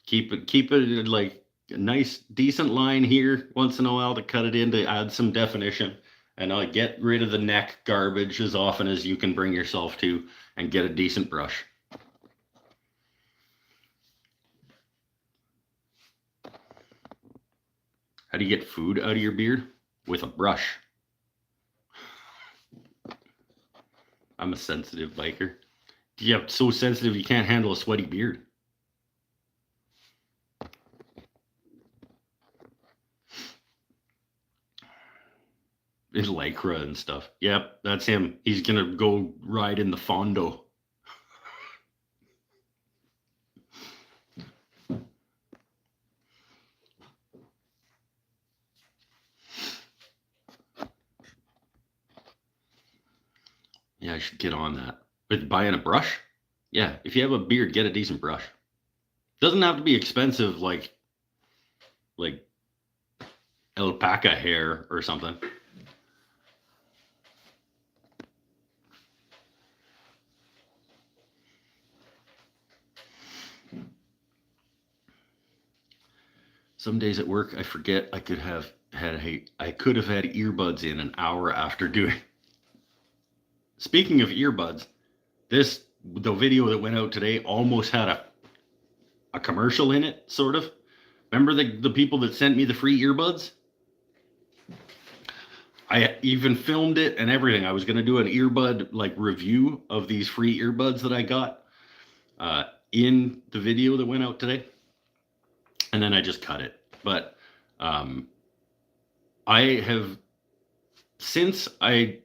Speaker 1: Keep it like a nice, decent line here once in a while to cut it in to add some definition. And get rid of the neck garbage as often as you can bring yourself to, and get a decent brush. How do you get food out of your beard? With a brush. I'm a sensitive biker. Yeah, so sensitive you can't handle a sweaty beard. In Lycra and stuff. Yep, that's him. He's gonna go ride in the Fondo. Yeah, I should get on that. But buying a brush? Yeah, if you have a beard, get a decent brush. Doesn't have to be expensive like alpaca hair or something. Some days at work, I forget I could have had earbuds in an hour after doing. Speaking of earbuds, the video that went out today almost had a commercial in it, sort of. Remember the people that sent me the free earbuds? I even filmed it and everything. I was going to do an earbud like review of these free earbuds that I got in the video that went out today. And then I just cut it. But I have, since I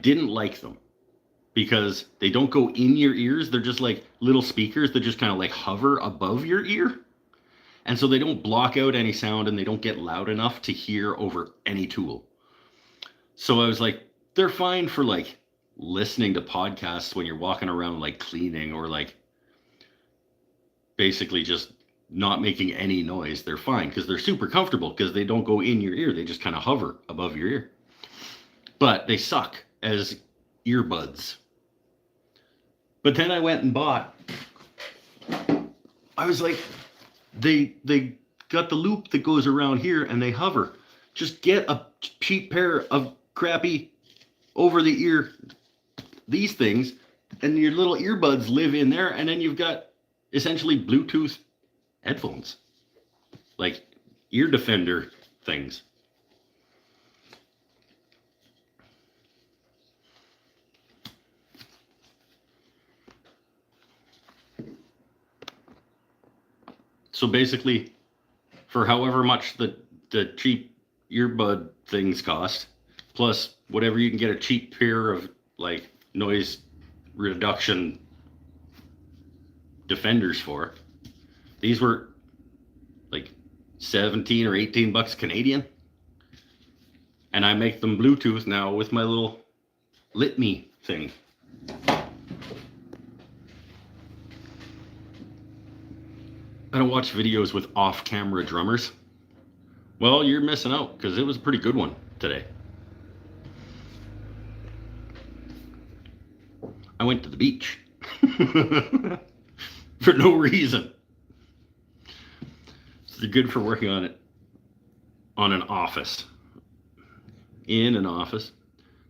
Speaker 1: didn't like them because they don't go in your ears. They're just like little speakers that just kind of like hover above your ear. And so they don't block out any sound and they don't get loud enough to hear over any tool. So I was like, they're fine for like listening to podcasts when you're walking around like cleaning or like basically just not making any noise. They're fine because they're super comfortable because they don't go in your ear. They just kind of hover above your ear. But they suck as earbuds. But then I went and bought, I was like, they got the loop that goes around here and they hover. Just get a cheap pair of crappy over the ear, these things, and your little earbuds live in there, and then you've got essentially Bluetooth headphones, like ear defender things. So basically, for however much the cheap earbud things cost, plus whatever you can get a cheap pair of like noise reduction defenders for, these were like 17 or 18 bucks Canadian. And I make them Bluetooth now with my little Litme thing. I don't watch videos with off-camera drummers. Well, you're missing out because it was a pretty good one today. I went to the beach for no reason. So they're good for working on it on an office. In an office,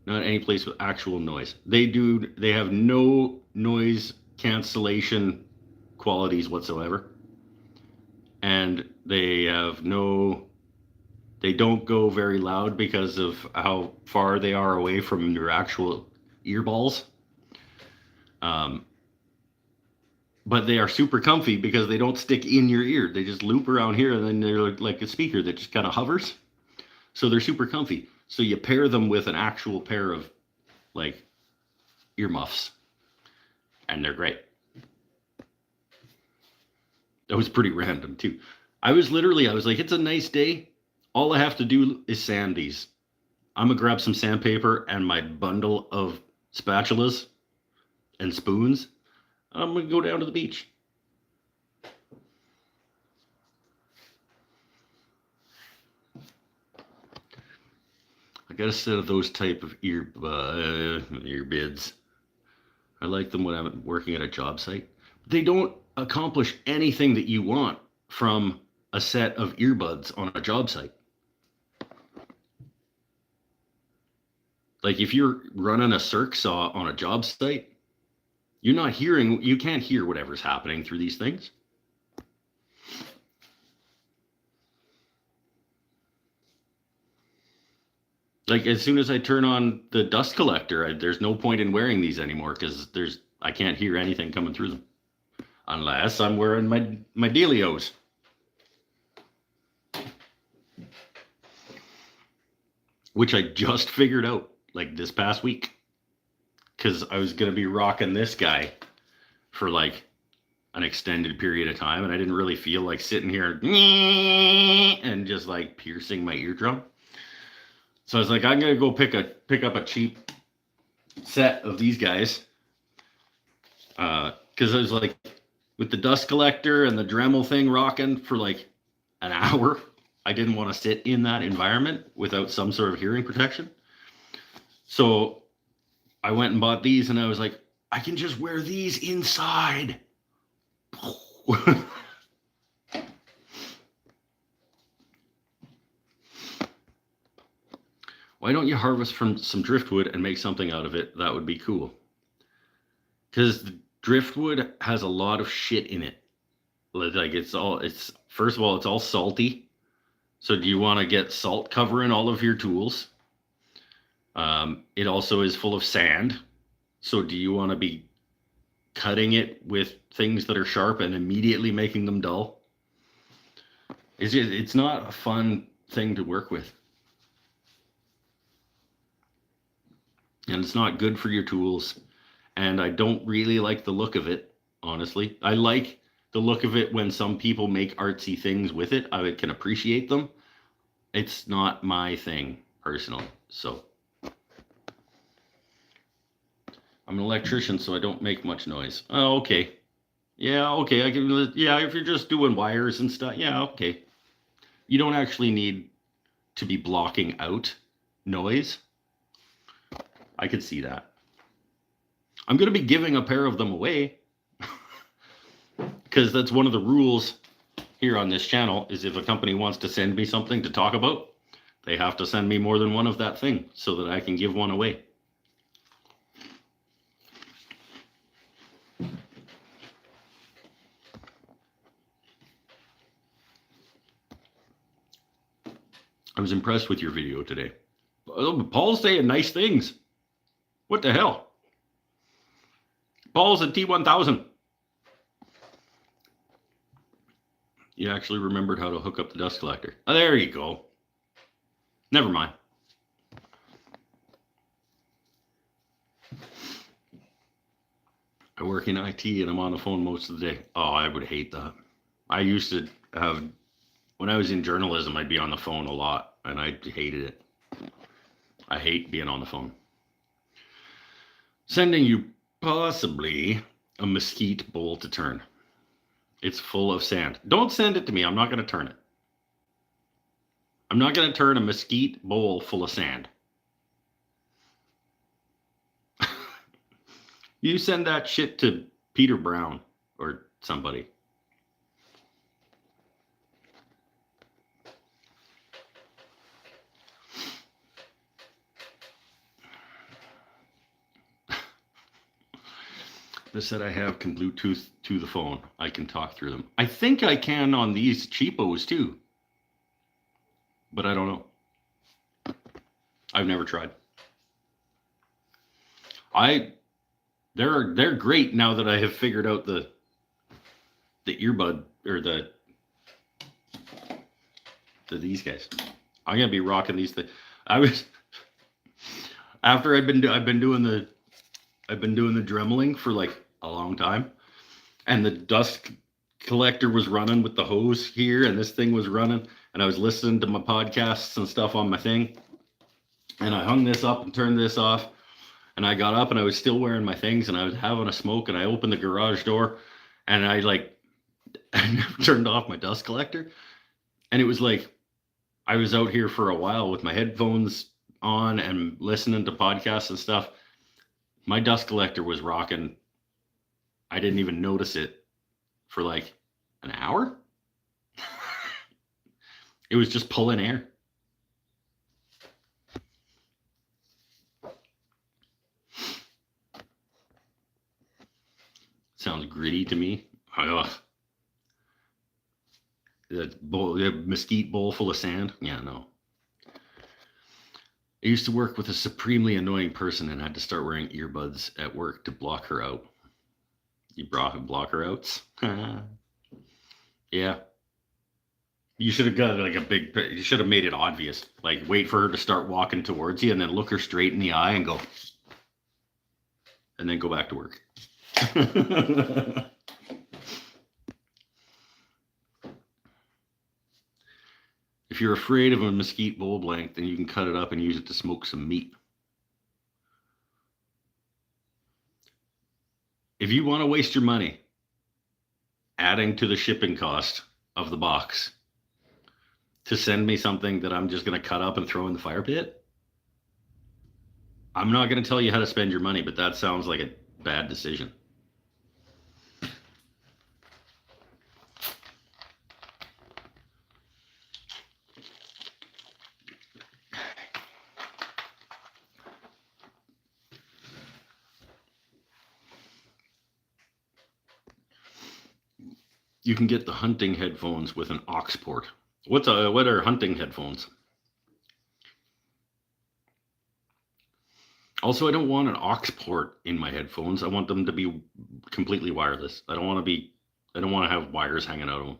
Speaker 1: not any place with actual noise. They have no noise cancellation qualities whatsoever. And they don't go very loud because of how far they are away from your actual earballs. But they are super comfy because they don't stick in your ear. They just loop around here and then they're like a speaker that just kind of hovers. So they're super comfy. So you pair them with an actual pair of like earmuffs, and they're great. That was pretty random too. I was like, it's a nice day. All I have to do is sand these. I'm gonna grab some sandpaper and my bundle of spatulas and spoons. I'm gonna go down to the beach. I got a set of those type of earbuds. I like them when I'm working at a job site. They don't accomplish anything that you want from a set of earbuds on a job site. Like if you're running a circ saw on a job site, you can't hear whatever's happening through these things. Like as soon as I turn on the dust collector, there's no point in wearing these anymore because I can't hear anything coming through them unless I'm wearing my Delios. Which I just figured out like this past week because I was going to be rocking this guy for like an extended period of time and I didn't really feel like sitting here and just like piercing my eardrum. So I was like, I'm going to go pick up a cheap set of these guys. Because I was like, with the dust collector and the Dremel thing rocking for like an hour, I didn't want to sit in that environment without some sort of hearing protection. So I went and bought these and I was like, I can just wear these inside. Why don't you harvest from some driftwood and make something out of it? That would be cool. Because the driftwood has a lot of shit in it. Like first of all, it's all salty. So do you want to get salt covering all of your tools? It also is full of sand. So do you want to be cutting it with things that are sharp and immediately making them dull? It's not a fun thing to work with. And it's not good for your tools. And I don't really like the look of it, honestly. I like the look of it when some people make artsy things with it. I can appreciate them. It's not my thing, personally. So I'm an electrician, so I don't make much noise. Oh, okay. Yeah, okay. If you're just doing wires and stuff, yeah, okay. You don't actually need to be blocking out noise. I could see that. I'm going to be giving a pair of them away because that's one of the rules here on this channel is if a company wants to send me something to talk about, they have to send me more than one of that thing so that I can give one away. I was impressed with your video today. Paul's saying nice things. What the hell? Paul's a T1000. You actually remembered how to hook up the dust collector. Oh, there you go. Never mind. I work in IT and I'm on the phone most of the day. Oh, I would hate that. I used to have, when I was in journalism, I'd be on the phone a lot and I hated it. I hate being on the phone. Sending you possibly a mesquite bowl to turn. It's full of sand. Don't send it to me. I'm not going to turn it. I'm not going to turn a mesquite bowl full of sand. You send that shit to Peter Brown or somebody. They said I have can Bluetooth to the phone. I can talk through them. I think I can on these cheapos too. But I don't know. I've never tried. They're great now that I have figured out the earbud or these guys. I'm gonna be rocking these things. I've been doing I've been doing the dremeling for like a long time, and the dust collector was running with the hose here, and this thing was running, and I was listening to my podcasts and stuff on my thing, and I hung this up and turned this off, and I got up and I was still wearing my things, and I was having a smoke, and I opened the garage door, and I like turned off my dust collector, and it was like I was out here for a while with my headphones on and listening to podcasts and stuff. My dust collector was rocking. I didn't even notice it for like an hour. It was just pulling air. Sounds gritty to me. Ugh. The mesquite bowl full of sand. Yeah, no. I used to work with a supremely annoying person and had to start wearing earbuds at work to block her out. You block her outs? Yeah. You should have got like a big. You should have made it obvious. Like, wait for her to start walking towards you, and then look her straight in the eye and go, and then go back to work. If you're afraid of a mesquite bowl blank, then you can cut it up and use it to smoke some meat. If you want to waste your money adding to the shipping cost of the box to send me something that I'm just going to cut up and throw in the fire pit, I'm not going to tell you how to spend your money, but that sounds like a bad decision. You can get the hunting headphones with an aux port. What are hunting headphones? Also, I don't want an aux port in my headphones. I want them to be completely wireless. I don't want to have wires hanging out of them.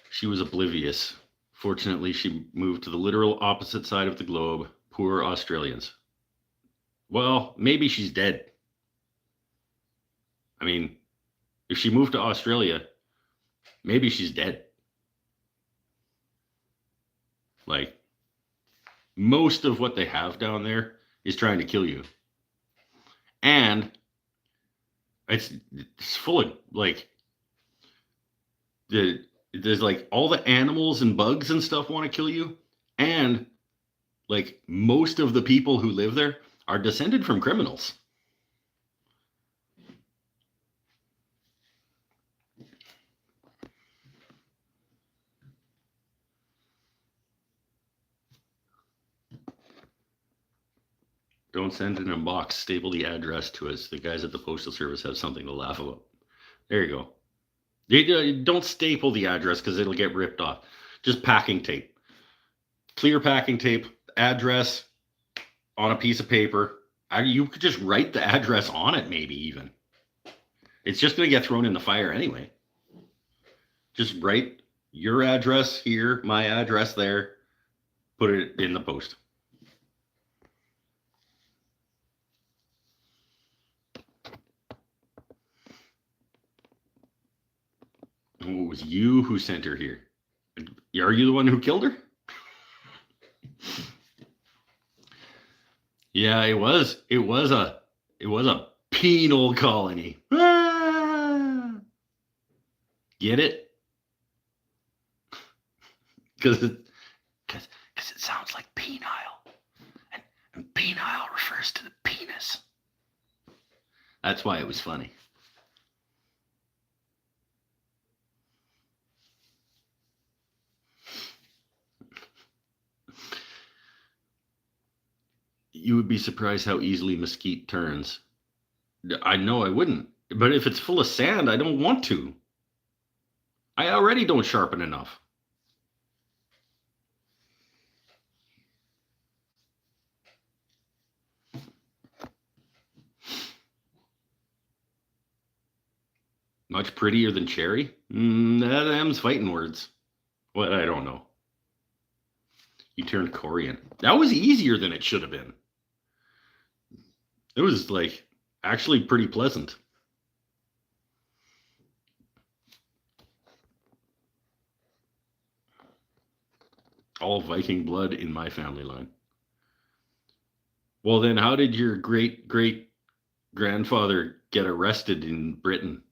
Speaker 1: She was oblivious. Fortunately, she moved to the literal opposite side of the globe. Poor Australians. Well, maybe she's dead. I mean, if she moved to Australia, maybe she's dead. Like, most of what they have down there is trying to kill you. And it's full of like there's like all the animals and bugs and stuff want to kill you, and like most of the people who live there are descended from criminals. Don't send it in a box. Staple the address to us. The guys at the postal service have something to laugh about. There you go. Don't staple the address because it'll get ripped off. Just packing tape. Clear packing tape, address on a piece of paper. You could just write the address on it, maybe even. It's just going to get thrown in the fire anyway. Just write your address here, my address there, put it in the post. Oh, it was you who sent her here. Are you the one who killed her? Yeah, it was. It was a penal colony. Ah! Get it? Because it sounds like penile, and penile refers to the penis. That's why it was funny. You would be surprised how easily mesquite turns. I know I wouldn't. But if it's full of sand, I don't want to. I already don't sharpen enough. Much prettier than cherry? Them's fighting words. What? I don't know. You turned Korean. That was easier than it should have been. It was like actually pretty pleasant. All Viking blood in my family line. Well, then how did your great great grandfather get arrested in Britain?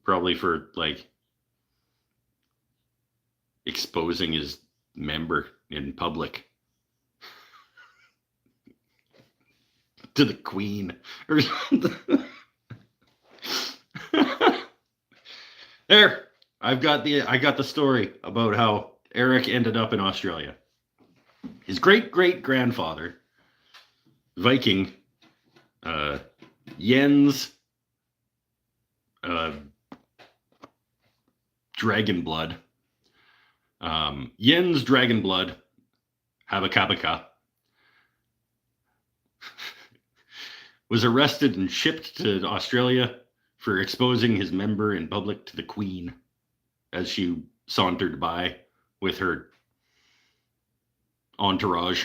Speaker 1: Probably for like exposing his member in public to the Queen or something. There, I got the story about how Eric ended up in Australia. His great great grandfather, Viking, Jens, Dragonblood, Jens Dragonblood, Habakabaka, was arrested and shipped to Australia for exposing his member in public to the Queen as she sauntered by with her entourage.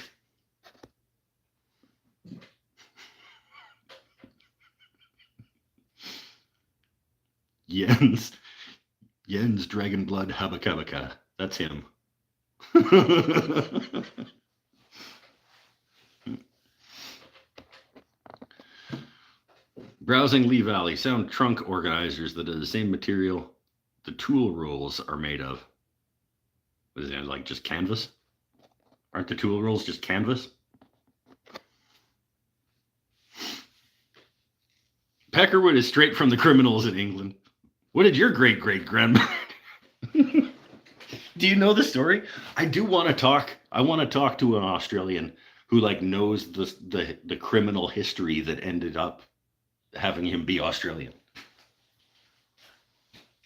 Speaker 1: Jens Dragonblood Habakabaka. That's him. Browsing Lee Valley. Sound trunk organizers that are the same material the tool rolls are made of. What is it, like just canvas? Aren't the tool rolls just canvas? Peckerwood is straight from the criminals in England. What did your great great grandmother? Do you know the story? I do want to talk. I want to talk to an Australian who like knows the criminal history that ended up having him be Australian.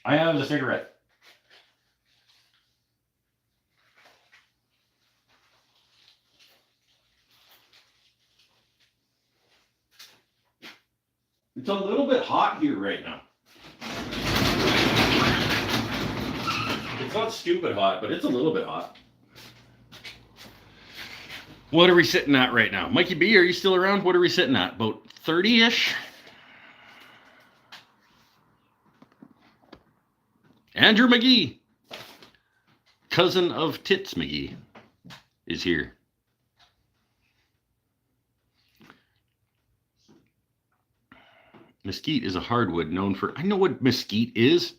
Speaker 1: I have the cigarette. It's a little bit hot here right now. It's not stupid hot, but it's a little bit hot. What are we sitting at right now? Mikey B, are you still around? What are we sitting at? About 30-ish? Andrew McGee, cousin of Tits McGee, is here. Mesquite is a hardwood known for... I know what mesquite is.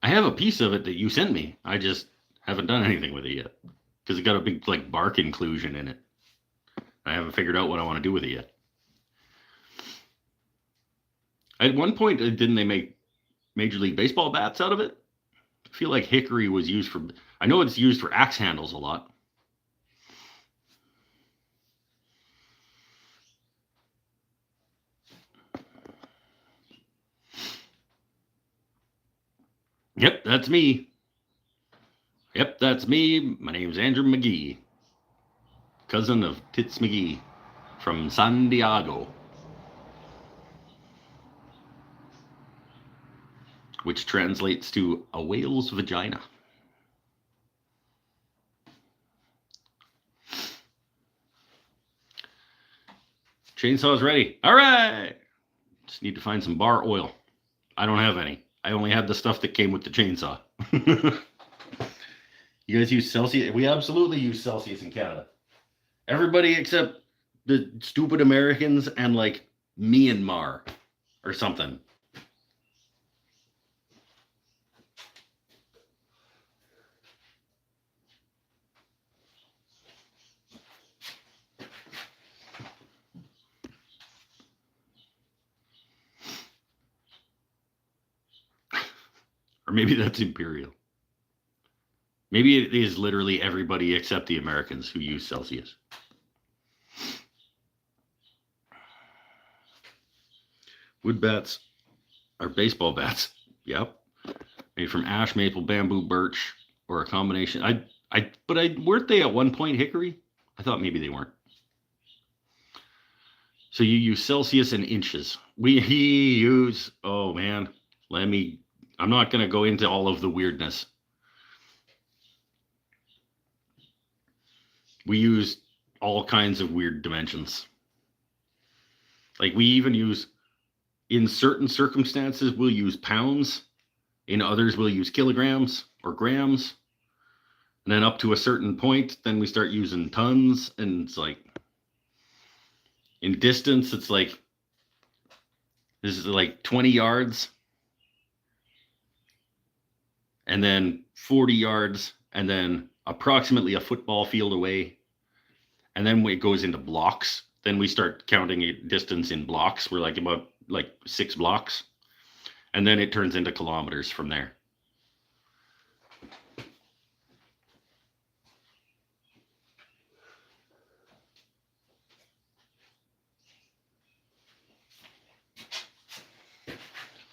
Speaker 1: I have a piece of it that you sent me. I just haven't done anything with it yet. Because it got a big like bark inclusion in it. I haven't figured out what I want to do with it yet. At one point, didn't they make Major League Baseball bats out of it? I feel like hickory was used for... I know it's used for axe handles a lot. Yep, that's me. Yep, that's me. My name's Andrew McGee, cousin of Tits McGee from San Diego, which translates to a whale's vagina. Chainsaw's ready. All right. Just need to find some bar oil. I don't have any. I only have the stuff that came with the chainsaw. You guys use Celsius? We absolutely use Celsius in Canada. Everybody except the stupid Americans and like Myanmar or something. Or maybe that's Imperial. Maybe it is literally everybody except the Americans who use Celsius. Wood bats are baseball bats. Yep. Made from ash, maple, bamboo, birch, or a combination. Weren't they at one point hickory? I thought maybe they weren't. So you use Celsius and inches. We use, oh man, I'm not going to go into all of the weirdness. We use all kinds of weird dimensions. Like we even use, in certain circumstances, we'll use pounds. In others, we'll use kilograms or grams. And then up to a certain point, then we start using tons. And it's like, in distance, it's like, this is like 20 yards. And then 40 yards. And then approximately a football field away. And then when it goes into blocks, then we start counting a distance in blocks. We're like about 6 blocks. And then it turns into kilometers from there.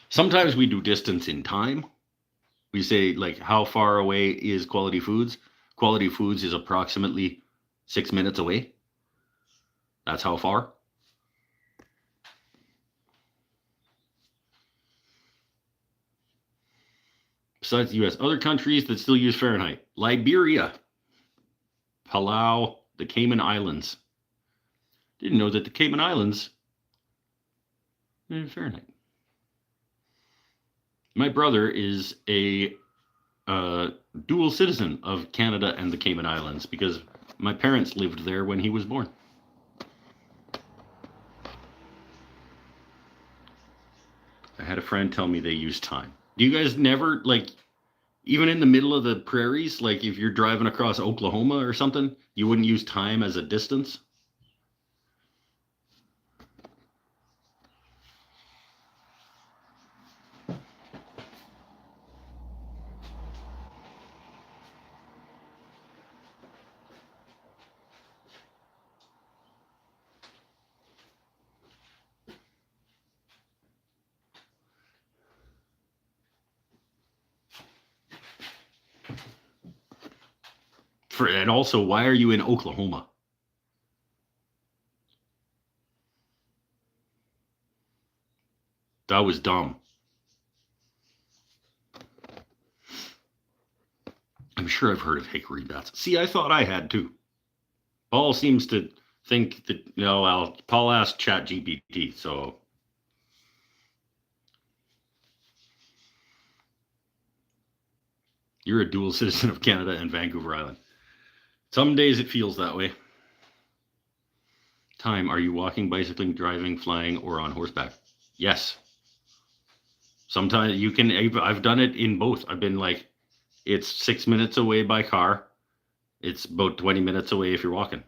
Speaker 1: Sometimes we do distance in time. We say, like, how far away is Quality Foods? Quality Foods is approximately 6 minutes away. That's how far. Besides the US, other countries that still use Fahrenheit: Liberia, Palau, the Cayman Islands. Didn't know that the Cayman Islands Fahrenheit. My brother is a dual citizen of Canada and the Cayman Islands because my parents lived there when he was born. I had a friend tell me they use time. Do you guys never, like, even in the middle of the prairies, like if you're driving across Oklahoma or something, you wouldn't use time as a distance? And also, why are you in Oklahoma? That was dumb. I'm sure I've heard of hickory bats. See, I thought I had too. Paul seems to think that, well, Paul asked ChatGPT, so. You're a dual citizen of Canada and Vancouver Island. Some days it feels that way. Time, are you walking, bicycling, driving, flying, or on horseback? Yes. Sometimes you can, I've done it in both. I've been like, it's 6 minutes away by car. It's about 20 minutes away if you're walking.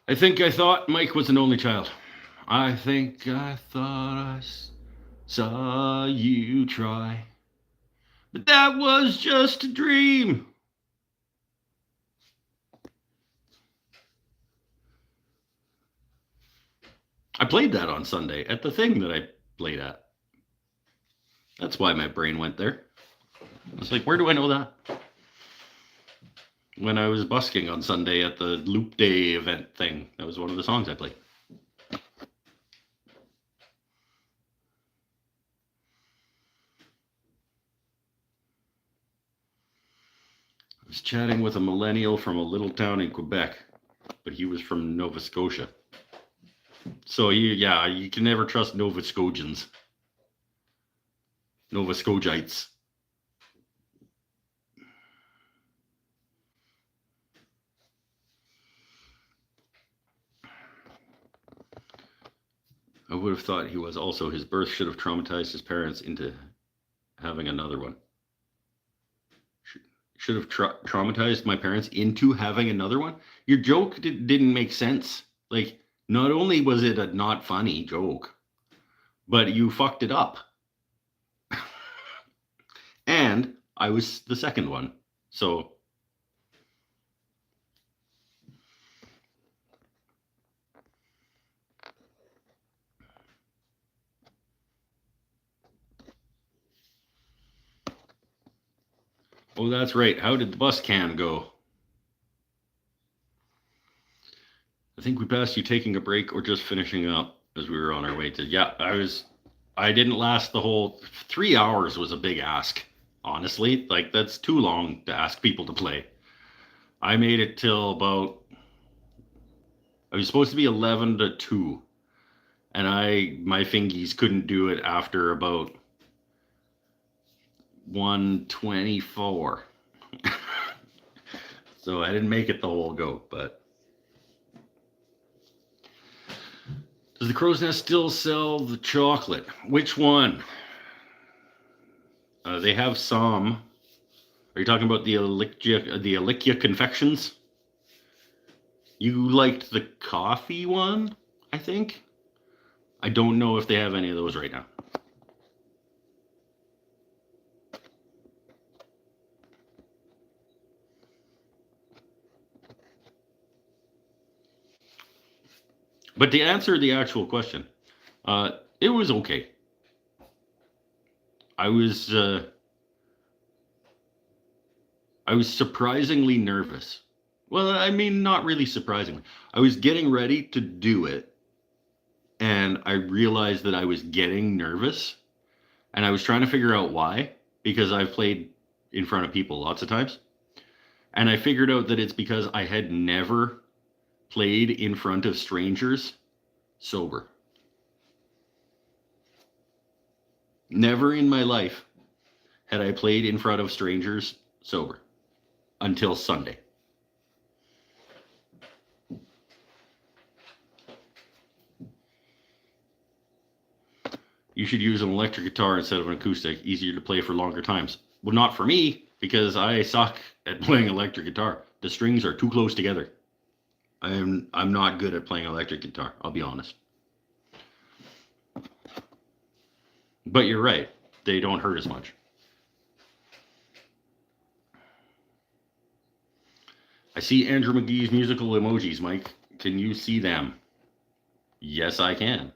Speaker 1: I think I thought Mike was an only child. I think I thought I saw you try. But that was just a dream. I played that on Sunday at the thing that I played at. That's why my brain went there. I was like, where do I know that? When I was busking on Sunday at the Loop Day event thing, that was one of the songs I played. I was chatting with a millennial from a little town in Quebec, but he was from Nova Scotia. So you can never trust Nova Scotians. Nova Scotiites. I would have thought he was also. His birth should have traumatized his parents into having another one. should have traumatized my parents into having another one. Your joke didn't make sense. Like, not only was it a not funny joke, but you fucked it up. And I was the second one. So oh, that's right. How did the bus can go? I think we passed you taking a break or just finishing up as we were on our way to. Yeah, I didn't last the whole 3 hours was a big ask. Honestly, like that's too long to ask people to play. I made it till about. I was supposed to be 11 to 2, and my fingies couldn't do it after about 1:24. So I didn't make it the whole go, but. Does the Crow's Nest still sell the chocolate? Which one? They have some. Are you talking about the Alicia confections? You liked the coffee one, I think. I don't know if they have any of those right now. But to answer the actual question, it was okay. I was surprisingly nervous. Well, I mean, not really surprisingly. I was getting ready to do it, and I realized that I was getting nervous, and I was trying to figure out why, because I've played in front of people lots of times, and I figured out that it's because I had never played in front of strangers sober. Never in my life had I played in front of strangers sober until Sunday. You should use an electric guitar instead of an acoustic, easier to play for longer times. Well, not for me, because I suck at playing electric guitar. The strings are too close together. I'm not good at playing electric guitar, I'll be honest. But you're right, they don't hurt as much. I see Andrew McGee's musical emojis, Mike. Can you see them? Yes, I can.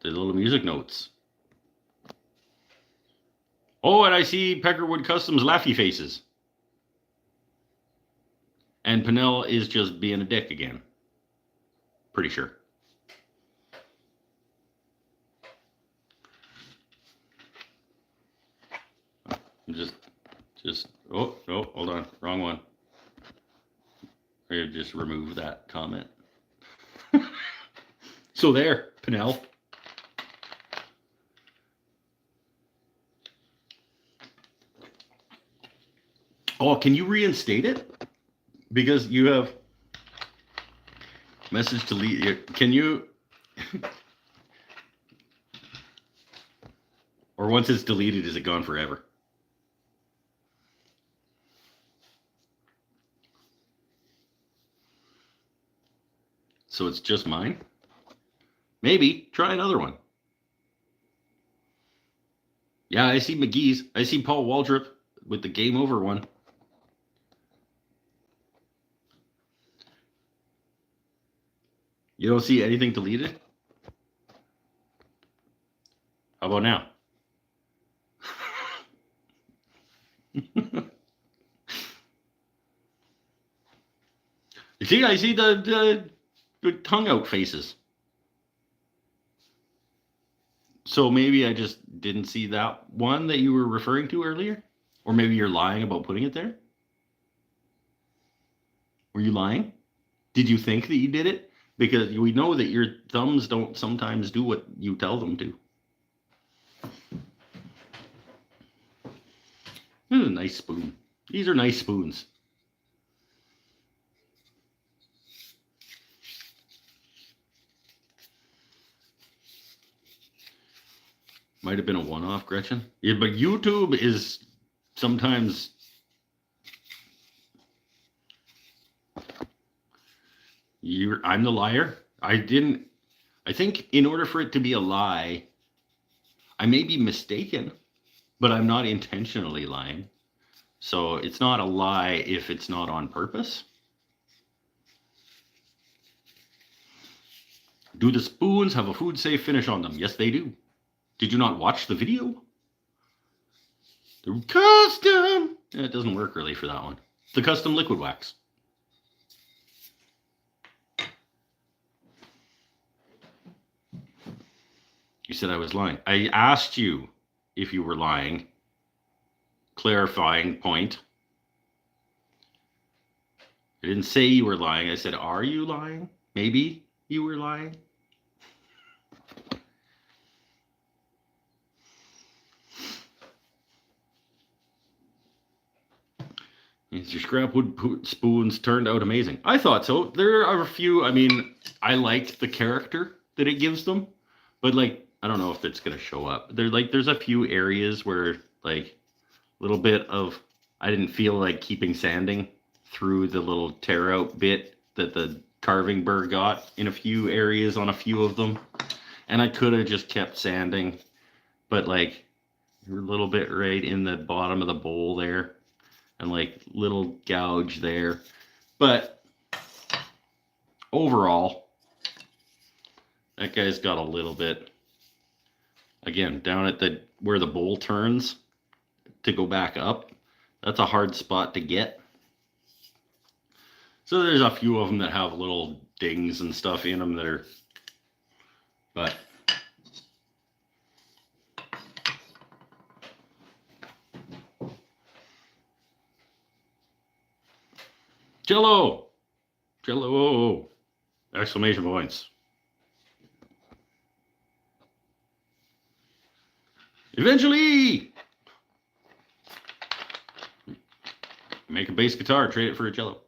Speaker 1: The little music notes. Oh, and I see Peckerwood Customs laughy faces. And Pinnell is just being a dick again. Pretty sure. Oh, no, hold on. Wrong one. I just remove that comment. So there, Pinnell. Oh, can you reinstate it? Because you have message delete. Can you? Or once it's deleted, is it gone forever? So it's just mine? Maybe. Try another one. Yeah, I see McGee's. I see Paul Waldrop with the game over one. You don't see anything deleted? How about now? You see, I see the Hangout faces. So maybe I just didn't see that one that you were referring to earlier? Or maybe you're lying about putting it there? Were you lying? Did you think that you did it? Because we know that your thumbs don't sometimes do what you tell them to. This is a nice spoon. These are nice spoons. Might have been a one-off, Gretchen. Yeah, but YouTube is sometimes I'm the liar. I think in order for it to be a lie, I may be mistaken, but I'm not intentionally lying. So it's not a lie if it's not on purpose. Do the spoons have a food safe finish on them? Yes, they do. Did you not watch the video? The custom. It doesn't work really for that one. The custom liquid wax. You said I was lying. I asked you if you were lying. Clarifying point. I didn't say you were lying. I said, are you lying? Maybe you were lying. Your scrap wood spoons turned out amazing. I thought so. There are a few. I mean, I liked the character that it gives them, but like, I don't know if it's gonna show up. There's a few areas where like a little bit of I didn't feel like keeping sanding through the little tear out bit that the carving burr got in a few areas on a few of them, and I could have just kept sanding, but like a little bit right in the bottom of the bowl there. And like little gouge there. But overall, that guy's got a little bit, again, down at the where the bowl turns to go back up. That's a hard spot to get. So there's a few of them that have little dings and stuff in them that are, but Jello! Jello! Exclamation points. Eventually! Make a bass guitar, trade it for a Jello.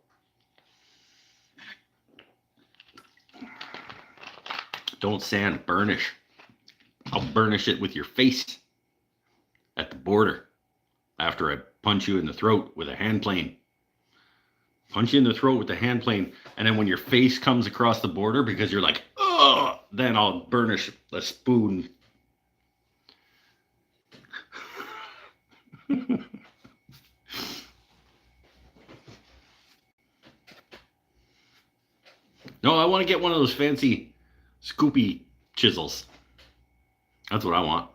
Speaker 1: Don't sand, burnish. I'll burnish it with your face at the border after I punch you in the throat with a hand plane. Punch you in the throat with the hand plane, and then when your face comes across the border because you're like, ugh, then I'll burnish a spoon. No, I want to get one of those fancy scoopy chisels. That's what I want.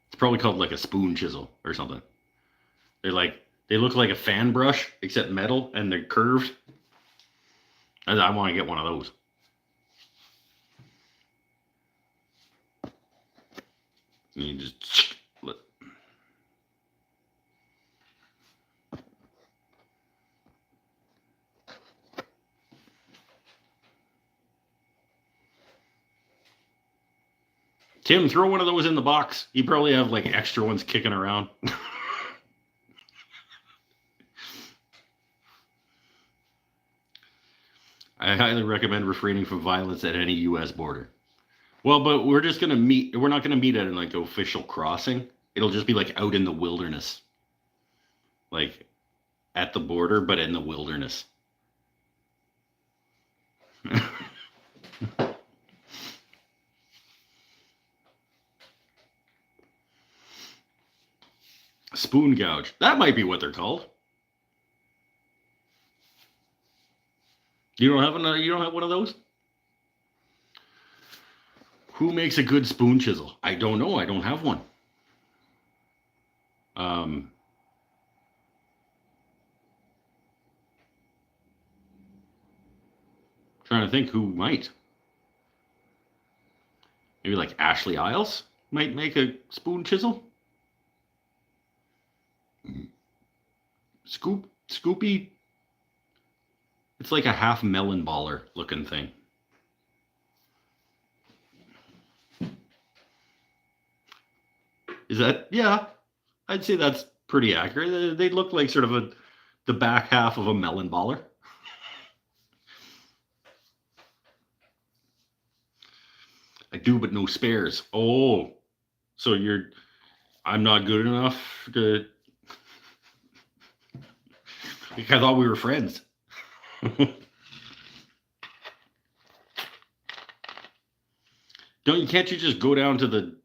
Speaker 1: It's probably called like a spoon chisel or something. They look like a fan brush except metal and they're curved. I want to get one of those. You just Tim, throw one of those in the box. You probably have like extra ones kicking around. I highly recommend refraining from violence at any U.S. border. Well, but we're just gonna meet. We're not gonna meet at an like official crossing. It'll just be like out in the wilderness, like at the border, but in the wilderness. Spoon gouge. That might be what they're called. You don't have another. You don't have one of those. Who makes a good spoon chisel? I don't know. I don't have one. Trying to think who might. Maybe like Ashley Isles might make a spoon chisel. Scoopy. It's like a half melon baller looking thing. Is that? Yeah, I'd say that's pretty accurate. They look like sort of the back half of a melon baller. I do, but no spares. Oh, so I'm not good enough to. I thought we were friends. Can't you just go down to the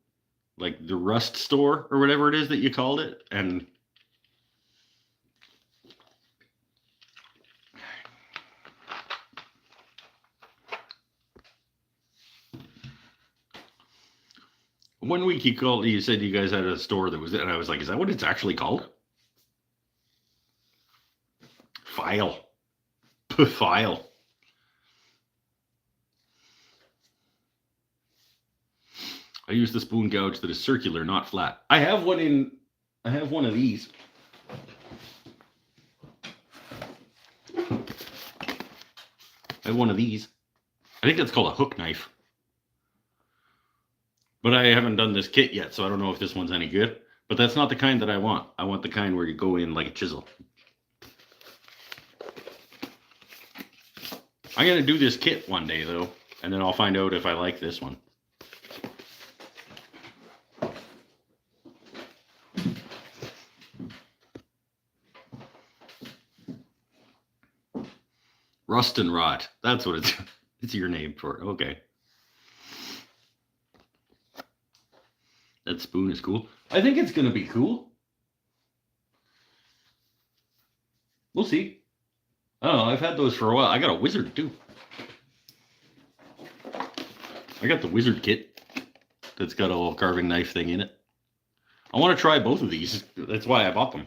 Speaker 1: rust store or whatever it is that you called it? And one week you said you guys had a store that was, and I was like, is that what it's actually called? File. File. I use the spoon gouge that is circular, not flat. I have one of these. I have one of these. I think that's called a hook knife. But I haven't done this kit yet, so I don't know if this one's any good. But that's not the kind that I want. I want the kind where you go in like a chisel. I'm going to do this kit one day, though, and then I'll find out if I like this one. Rust and rot. That's what it's your name for it. Okay. That spoon is cool. I think it's going to be cool. We'll see. Oh, I've had those for a while. I got a wizard too. I got the wizard kit that's got a little carving knife thing in it. I want to try both of these. That's why I bought them.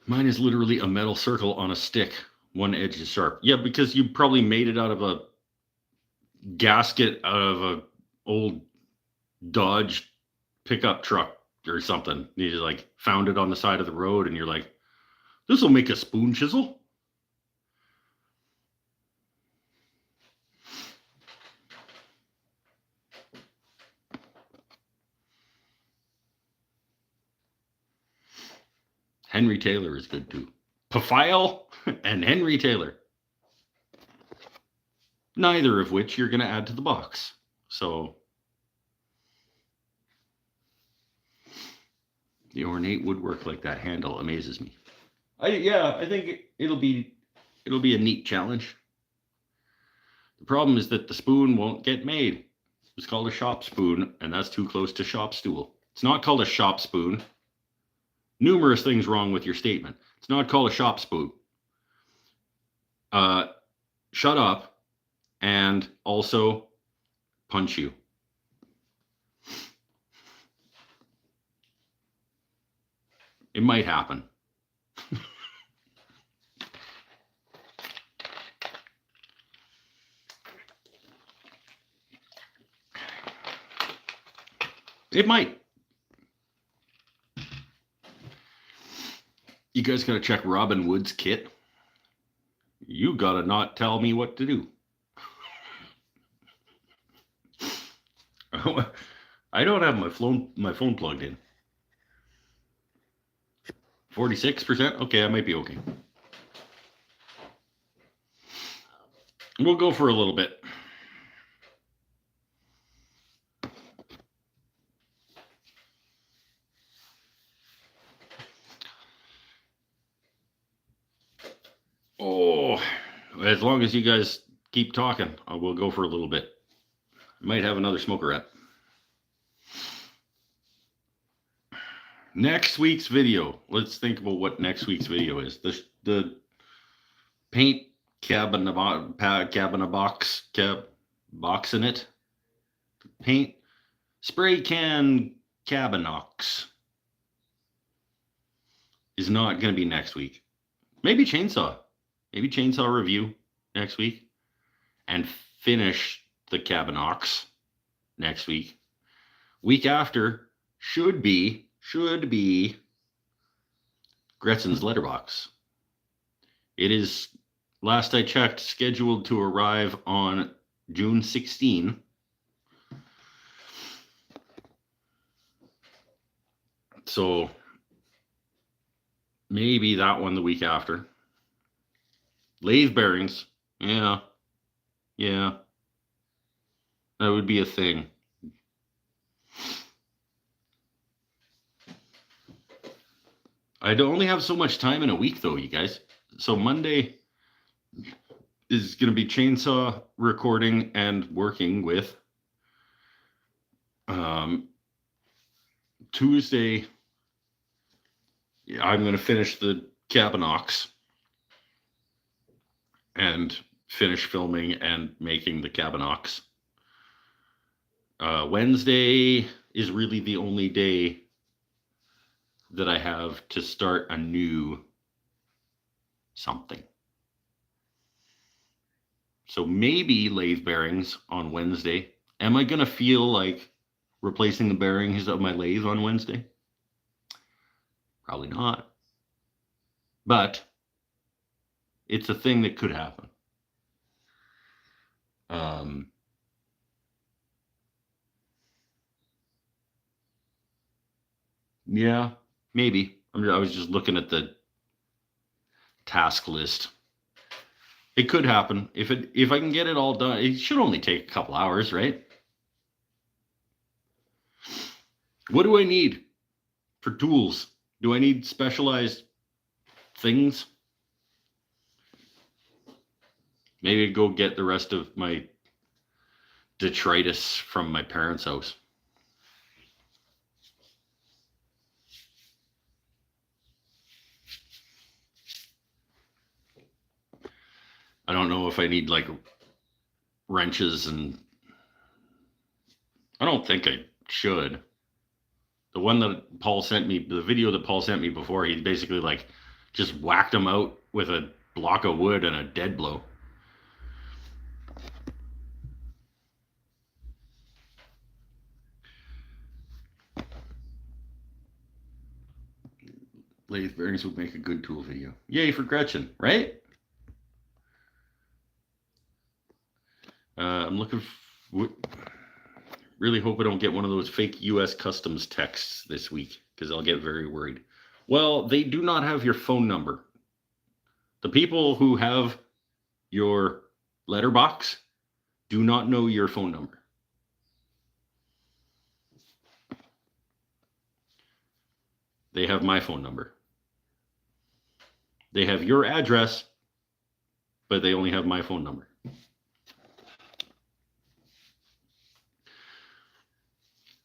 Speaker 1: Mine is literally a metal circle on a stick. One edge is sharp. Yeah, because you probably made it out of a gasket out of a old Dodge pickup truck or something. You just like found it on the side of the road and you're like, this will make a spoon chisel. Henry Taylor is good too. Pafile and Henry Taylor. Neither of which you're going to add to the box. So the ornate woodwork like that handle amazes me. I think it'll be a neat challenge. The problem is that the spoon won't get made. It's called a shop spoon, and that's too close to shop stool. It's not called a shop spoon. Numerous things wrong with your statement. It's not called a shop spoon. Shut up, and also punch you. It might happen. It might. You guys gotta check Robin Wood's kit. You gotta not tell me what to do. I don't have my phone plugged in. 46%? Okay, I might be okay. We'll go for a little bit. Oh, as long as you guys keep talking, I will go for a little bit. I might have another smoker at. Next week's video. Let's think about what next week's video is. The paint box in it. Paint spray can cabinox is not going to be next week. Maybe chainsaw review next week, and finish the cabinox next week. Week after should be Gretzon's letterbox. It is, last I checked, scheduled to arrive on June 16. So maybe that one the week after. Lathe bearings. Yeah. That would be a thing. I only have so much time in a week, though, you guys. So Monday is going to be chainsaw recording and working with. Tuesday, I'm going to finish the Cabinox and finish filming and making the Cabinox. Wednesday is really the only day that I have to start a new something. So maybe lathe bearings on Wednesday. Am I going to feel like replacing the bearings of my lathe on Wednesday? Probably not. But it's a thing that could happen. Yeah, maybe. I was just looking at the task list. It could happen. If I can get it all done, it should only take a couple hours, right? What do I need for tools? Do I need specialized things? Maybe go get the rest of my detritus from my parents' house. I don't know if I need like wrenches, and I don't think I should. The one that Paul sent me, the video that Paul sent me before, he basically like just whacked them out with a block of wood and a dead blow. Lathe bearings would make a good tool video. Yay for Gretchen, right? I'm looking really hope I don't get one of those fake US customs texts this week, because I'll get very worried. Well, they do not have your phone number. The people who have your letterbox do not know your phone number. They have my phone number. They have your address, but they only have my phone number.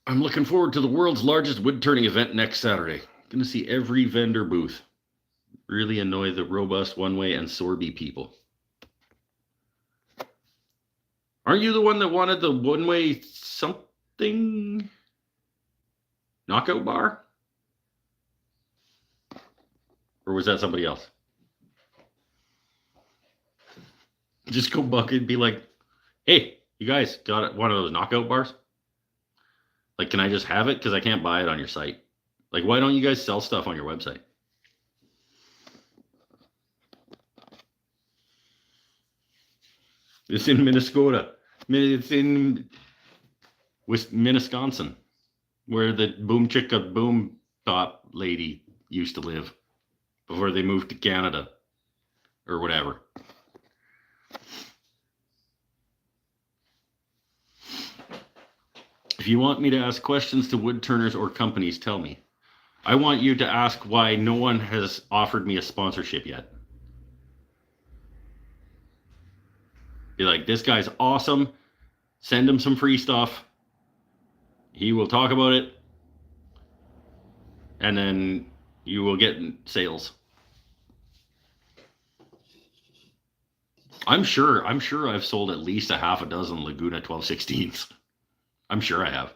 Speaker 1: I'm looking forward to the world's largest wood turning event next Saturday. Going to see every vendor booth. Really annoy the robust one-way and Sorby people. Aren't you the one that wanted the one-way something knockout bar? Or was that somebody else? Just go buck and be like, hey, you guys got one of those knockout bars? Like, can I just have it? Because I can't buy it on your site. Like, why don't you guys sell stuff on your website? It's in Minnesota. It's in Minnesconsin, where the Boom Chicka Boom Top lady used to live before they moved to Canada or whatever. If you want me to ask questions to wood turners or companies, tell me. I want you to ask why no one has offered me a sponsorship yet. Be like, this guy's awesome. Send him some free stuff. He will talk about it. And then you will get sales. I'm sure I've sold at least a half a dozen Laguna 1216s. I'm sure I have.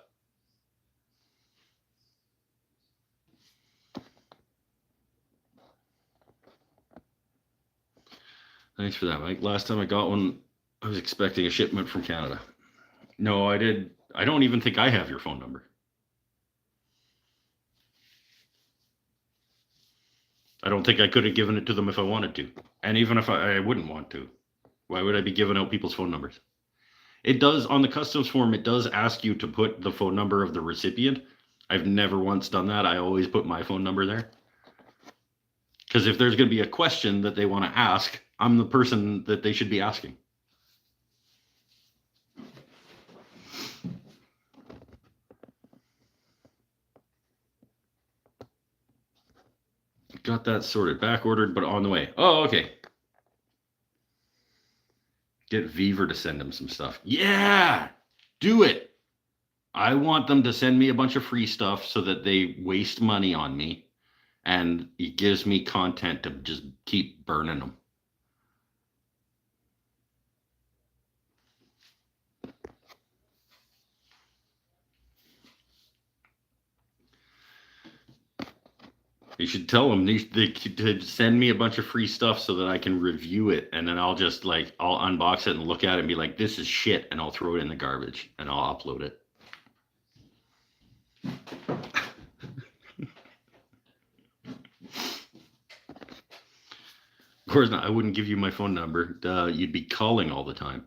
Speaker 1: Thanks for that, Mike. Last time I got one, I was expecting a shipment from Canada. No, I did. I don't even think I have your phone number. I don't think I could have given it to them if I wanted to. And even if I wouldn't want to. Why would I be giving out people's phone numbers? It does, on the customs form, it does ask you to put the phone number of the recipient. I've never once done that. I always put my phone number there. Because if there's going to be a question that they want to ask, I'm the person that they should be asking. Got that sorted. Back ordered, but on the way. Oh, okay. Get Beaver to send him some stuff. Yeah, do it. I want them to send me a bunch of free stuff so that they waste money on me, and it gives me content to just keep burning them. You should tell them they to send me a bunch of free stuff so that I can review it, and then I'll just I'll unbox it and look at it and be like, this is shit, and I'll throw it in the garbage and I'll upload it. Of course not. I wouldn't give you my phone number. You'd be calling all the time.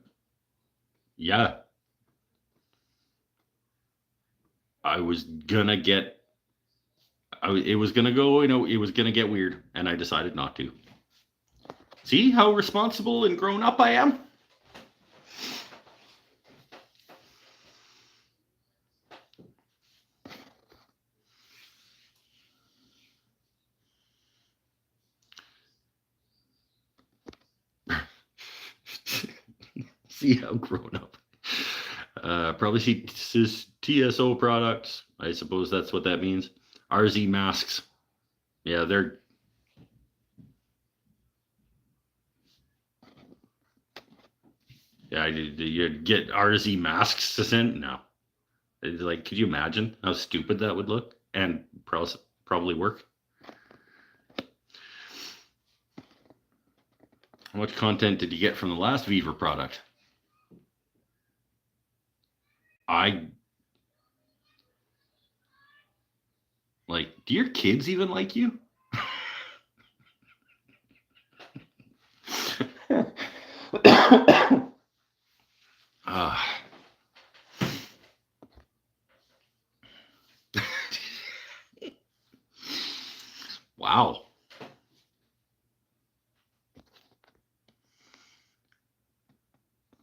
Speaker 1: Yeah. It was gonna get weird, and I decided not to. See how responsible and grown up I am? See how grown up. Probably see TSO products. I suppose that's what that means. RZ masks. Yeah, they're... Yeah, you'd get RZ masks to send? No. It's like, could you imagine how stupid that would look? And probably work? How much content did you get from the last Beaver product? Do your kids even like you? Wow.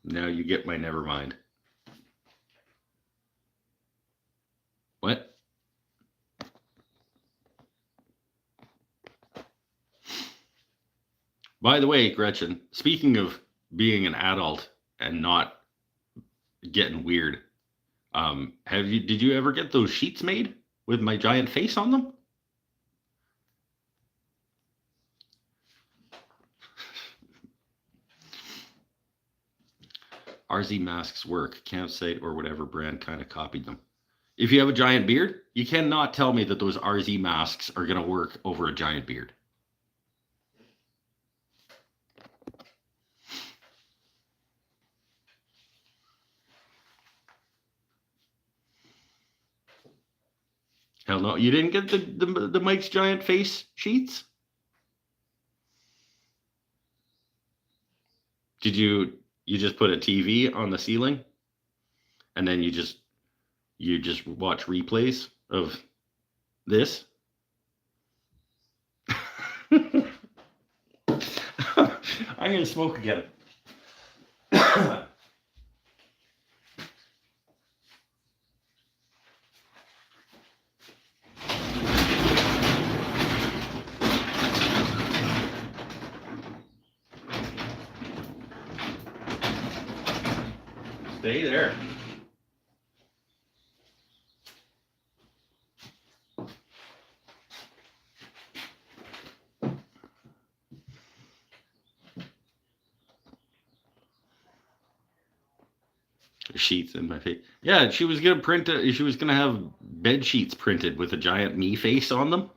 Speaker 1: Now you get my never mind. What? By the way, Gretchen, speaking of being an adult and not getting weird, did you ever get those sheets made with my giant face on them? RZ masks work. Campsite or whatever brand kind of copied them. If you have a giant beard, you cannot tell me that those RZ masks are going to work over a giant beard. Hell no. You didn't get the Mike's giant face sheets? Did you just put a TV on the ceiling and then you just watch replays of this? I'm gonna smoke again. Stay there. Sheets in my face. Yeah, she was gonna she was gonna have bed sheets printed with a giant me face on them.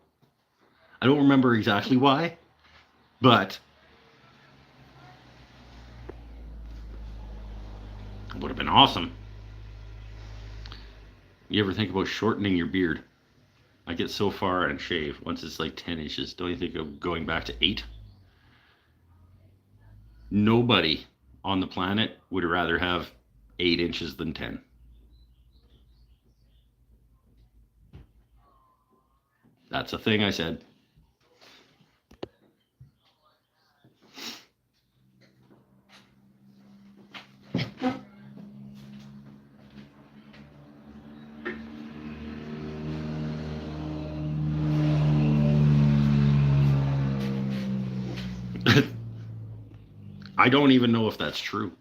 Speaker 1: I don't remember exactly why, but it would have been awesome. You ever think about shortening your beard? I get so far and shave once it's like 10 inches. Don't you think of going back to 8? Nobody on the planet would rather have 8 inches than 10. That's a thing I said. I don't even know if that's true.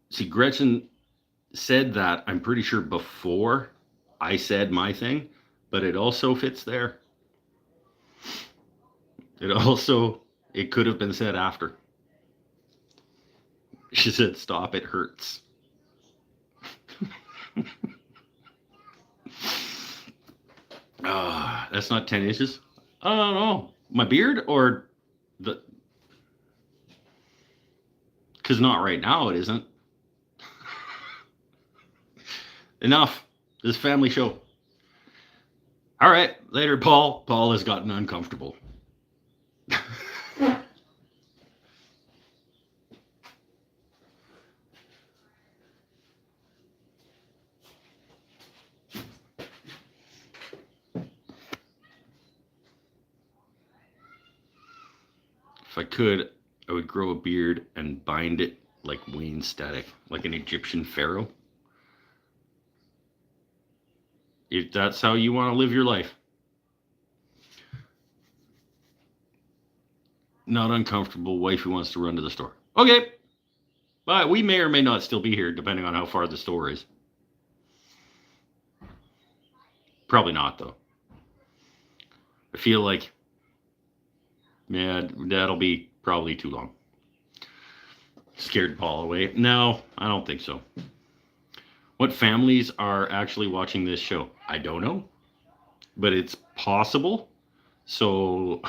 Speaker 1: See, Gretchen said that, I'm pretty sure, before I said my thing, but it also fits there. It could have been said after. She said, "Stop, it hurts." That's not 10 inches. I don't know. My beard or the. Because not right now, it isn't. Enough. This family show. All right. Later, Paul. Paul has gotten uncomfortable. If I could, I would grow a beard and bind it like Wayne Static, like an Egyptian pharaoh. If that's how you want to live your life. Not uncomfortable. Wife who wants to run to the store. Okay. But we may or may not still be here, depending on how far the store is. Probably not, though. I feel like, yeah, that'll be probably too long. Scared Paul away. No, I don't think so. What families are actually watching this show? I don't know. But it's possible. So,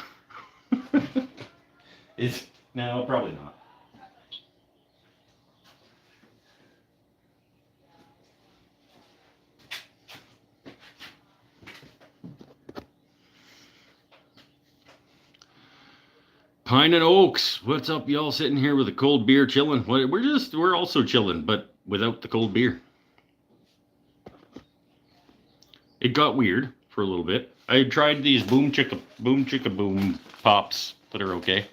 Speaker 1: no, probably not. Pine and Oaks, what's up, y'all? Sitting here with a cold beer, chilling. We're also chilling, but without the cold beer. It got weird for a little bit. I tried these boom chicka boom pops that are okay.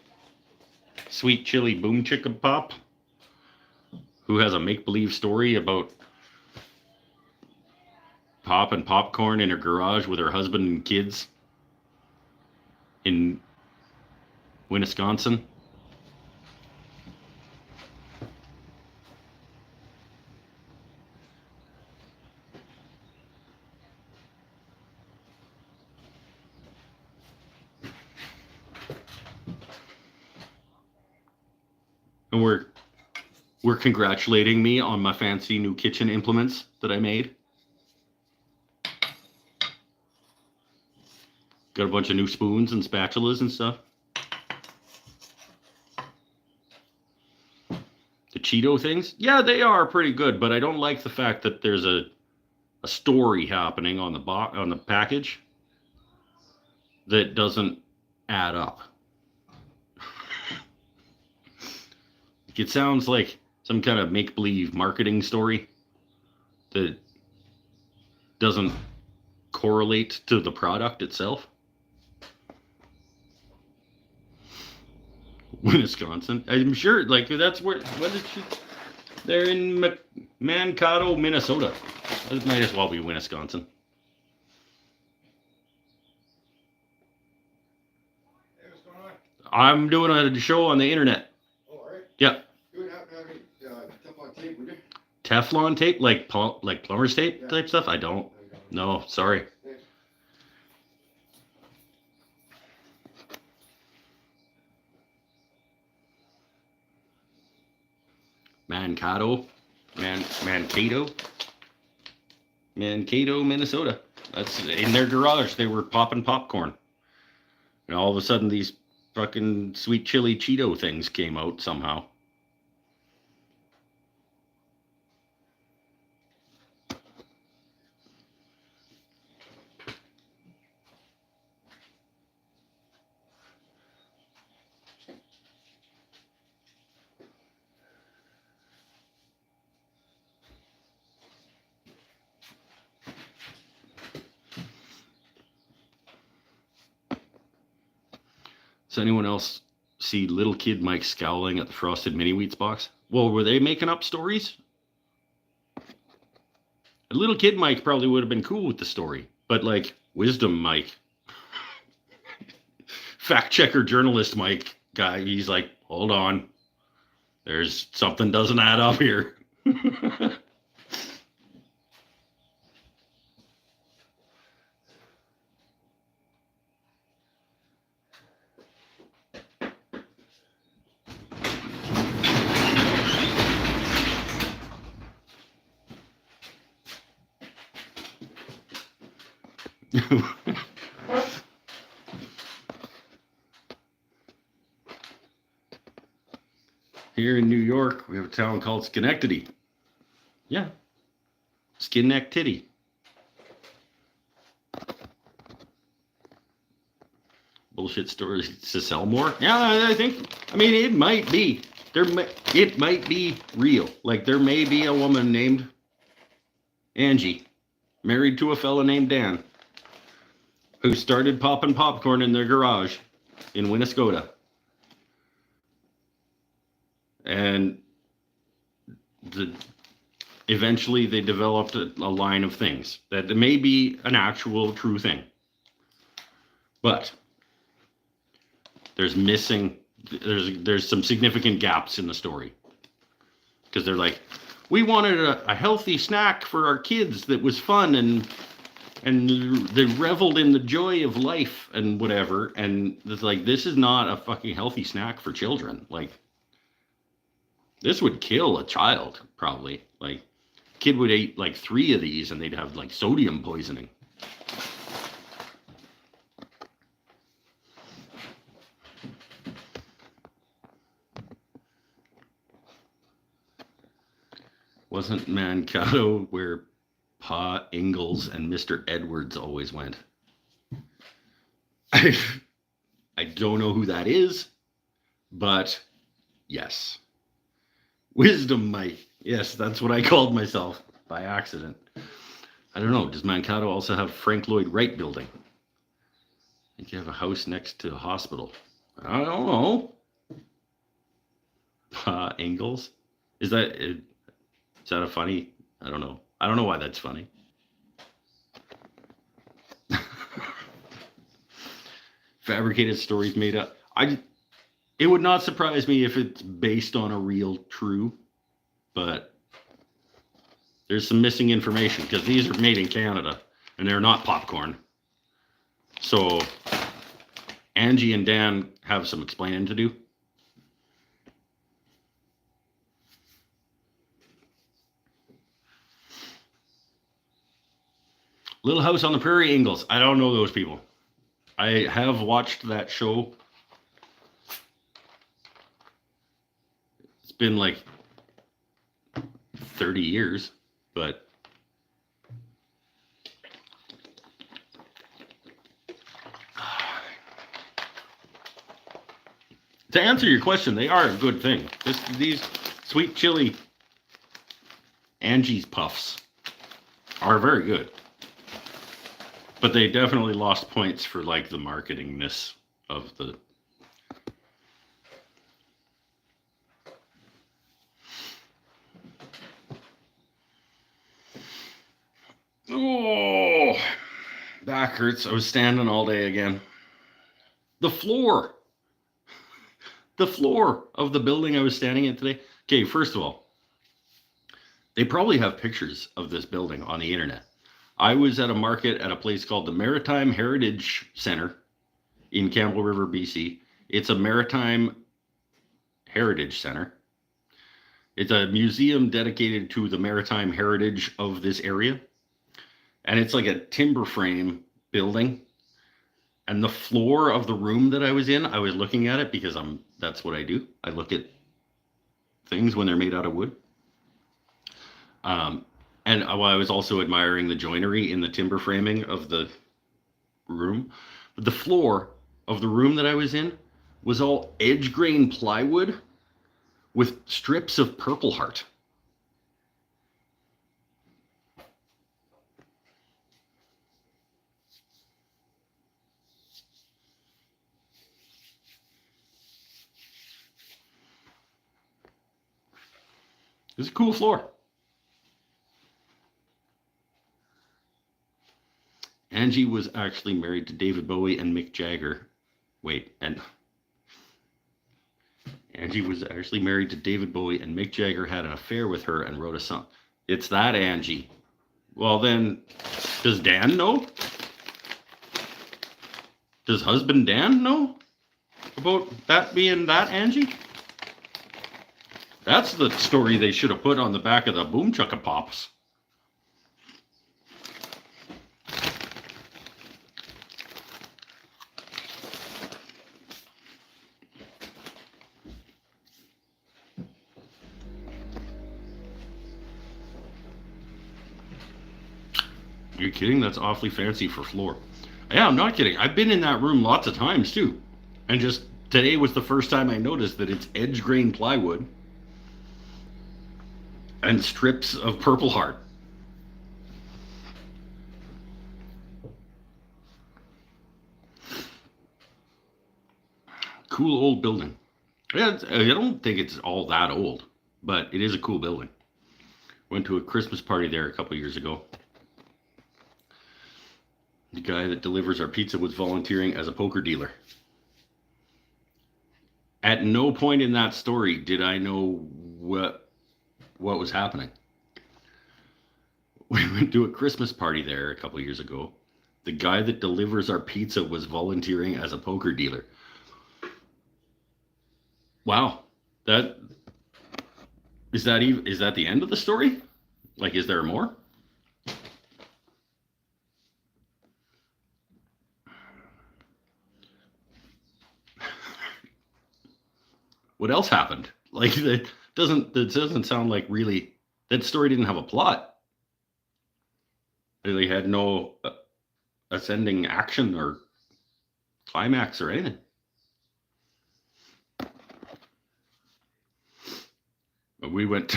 Speaker 1: Sweet chili boom chicka pop, who has a make-believe story about popping popcorn in her garage with her husband and kids in Wisconsin. And we're congratulating me on my fancy new kitchen implements that I made. Got a bunch of new spoons and spatulas and stuff. The Cheeto things, yeah, they are pretty good, but I don't like the fact that there's a story happening on the package that doesn't add up. It sounds like some kind of make-believe marketing story that doesn't correlate to the product itself. Wisconsin, I'm sure. Like that's where. What did she? They're in Mankato, Minnesota. It might as well be Wisconsin.
Speaker 2: Hey, what's going on?
Speaker 1: I'm doing a show on the internet.
Speaker 2: Oh, all right.
Speaker 1: Yeah.
Speaker 2: You wouldn't happen to have any Teflon tape, would you?
Speaker 1: Teflon tape, like plumber's tape type stuff. I don't. No, sorry.
Speaker 2: Thanks.
Speaker 1: Mankato, Minnesota. That's in their garage. They were popping popcorn, and all of a sudden these fucking sweet chili Cheeto things came out somehow. Does anyone else see little kid Mike scowling at the Frosted Mini Wheats box? Well, were they making up stories? A little kid Mike probably would have been cool with the story, but like Wisdom Mike, fact checker journalist Mike guy, he's like, hold on, there's something doesn't add up here. Here in New York, we have a town called Schenectady. Yeah. Schenectady. Bullshit stories to sell more? Yeah, I think. I mean, it might be. It might be real. Like, there may be a woman named Angie, married to a fella named Dan, who started popping popcorn in their garage in Winnesota. And eventually they developed a line of things that may be an actual true thing. But there's some significant gaps in the story. Because they're like, we wanted a healthy snack for our kids that was fun and they reveled in the joy of life and whatever. And it's like, this is not a fucking healthy snack for children. Like, this would kill a child, probably. Like, kid would eat like 3 of these and they'd have like sodium poisoning. Wasn't Mankato where Pa Ingalls and Mr. Edwards always went? I don't know who that is, but yes. Wisdom Mike. Yes, that's what I called myself by accident. I don't know. Does Mankato also have Frank Lloyd Wright building? I think you have a house next to a hospital. I don't know. Pa Ingalls? Is that a funny? I don't know. I don't know why that's funny. Fabricated stories made up. It would not surprise me if it's based on a real true, but there's some missing information because these are made in Canada and they're not popcorn. So Angie and Dan have some explaining to do. Little House on the Prairie Ingalls. I don't know those people. I have watched that show. It's been like 30 years, but to answer your question, they are a good thing. These sweet chili Angie's Puffs are very good. But they definitely lost points for like the marketingness of the. Oh, back hurts. I was standing all day again. The floor of the building I was standing in today. Okay, first of all, they probably have pictures of this building on the internet. I was at a market at a place called the Maritime Heritage Center in Campbell River, BC. It's a maritime heritage center. It's a museum dedicated to the maritime heritage of this area. And it's like a timber frame building. And the floor of the room that I was in, I was looking at it because that's what I do. I look at things when they're made out of wood. And I was also admiring the joinery in the timber framing of the room. But the floor of the room that I was in was all edge grain plywood with strips of Purple Heart. It's a cool floor. Angie was actually married to David Bowie and Mick Jagger. Wait, and Angie was actually married to David Bowie and Mick Jagger had an affair with her and wrote a song. It's that Angie. Well then, does Dan know? Does husband Dan know about that being that Angie? That's the story they should have put on the back of the Boom Chugga Pops. You're kidding? That's awfully fancy for floor. Yeah, I'm not kidding. I've been in that room lots of times too. And just today was the first time I noticed that it's edge grain plywood and strips of Purple Heart. Cool old building. Yeah, I don't think it's all that old, but it is a cool building. Went to a Christmas party there a couple years ago. The guy that delivers our pizza was volunteering as a poker dealer. At no point in that story did I know what was happening. We went to a Christmas party there a couple years ago. The guy that delivers our pizza was volunteering as a poker dealer. Wow. Is that the end of the story? Like, is there more? What else happened? Like, that doesn't sound like really, that story didn't have a plot. They had no ascending action or climax or anything. We went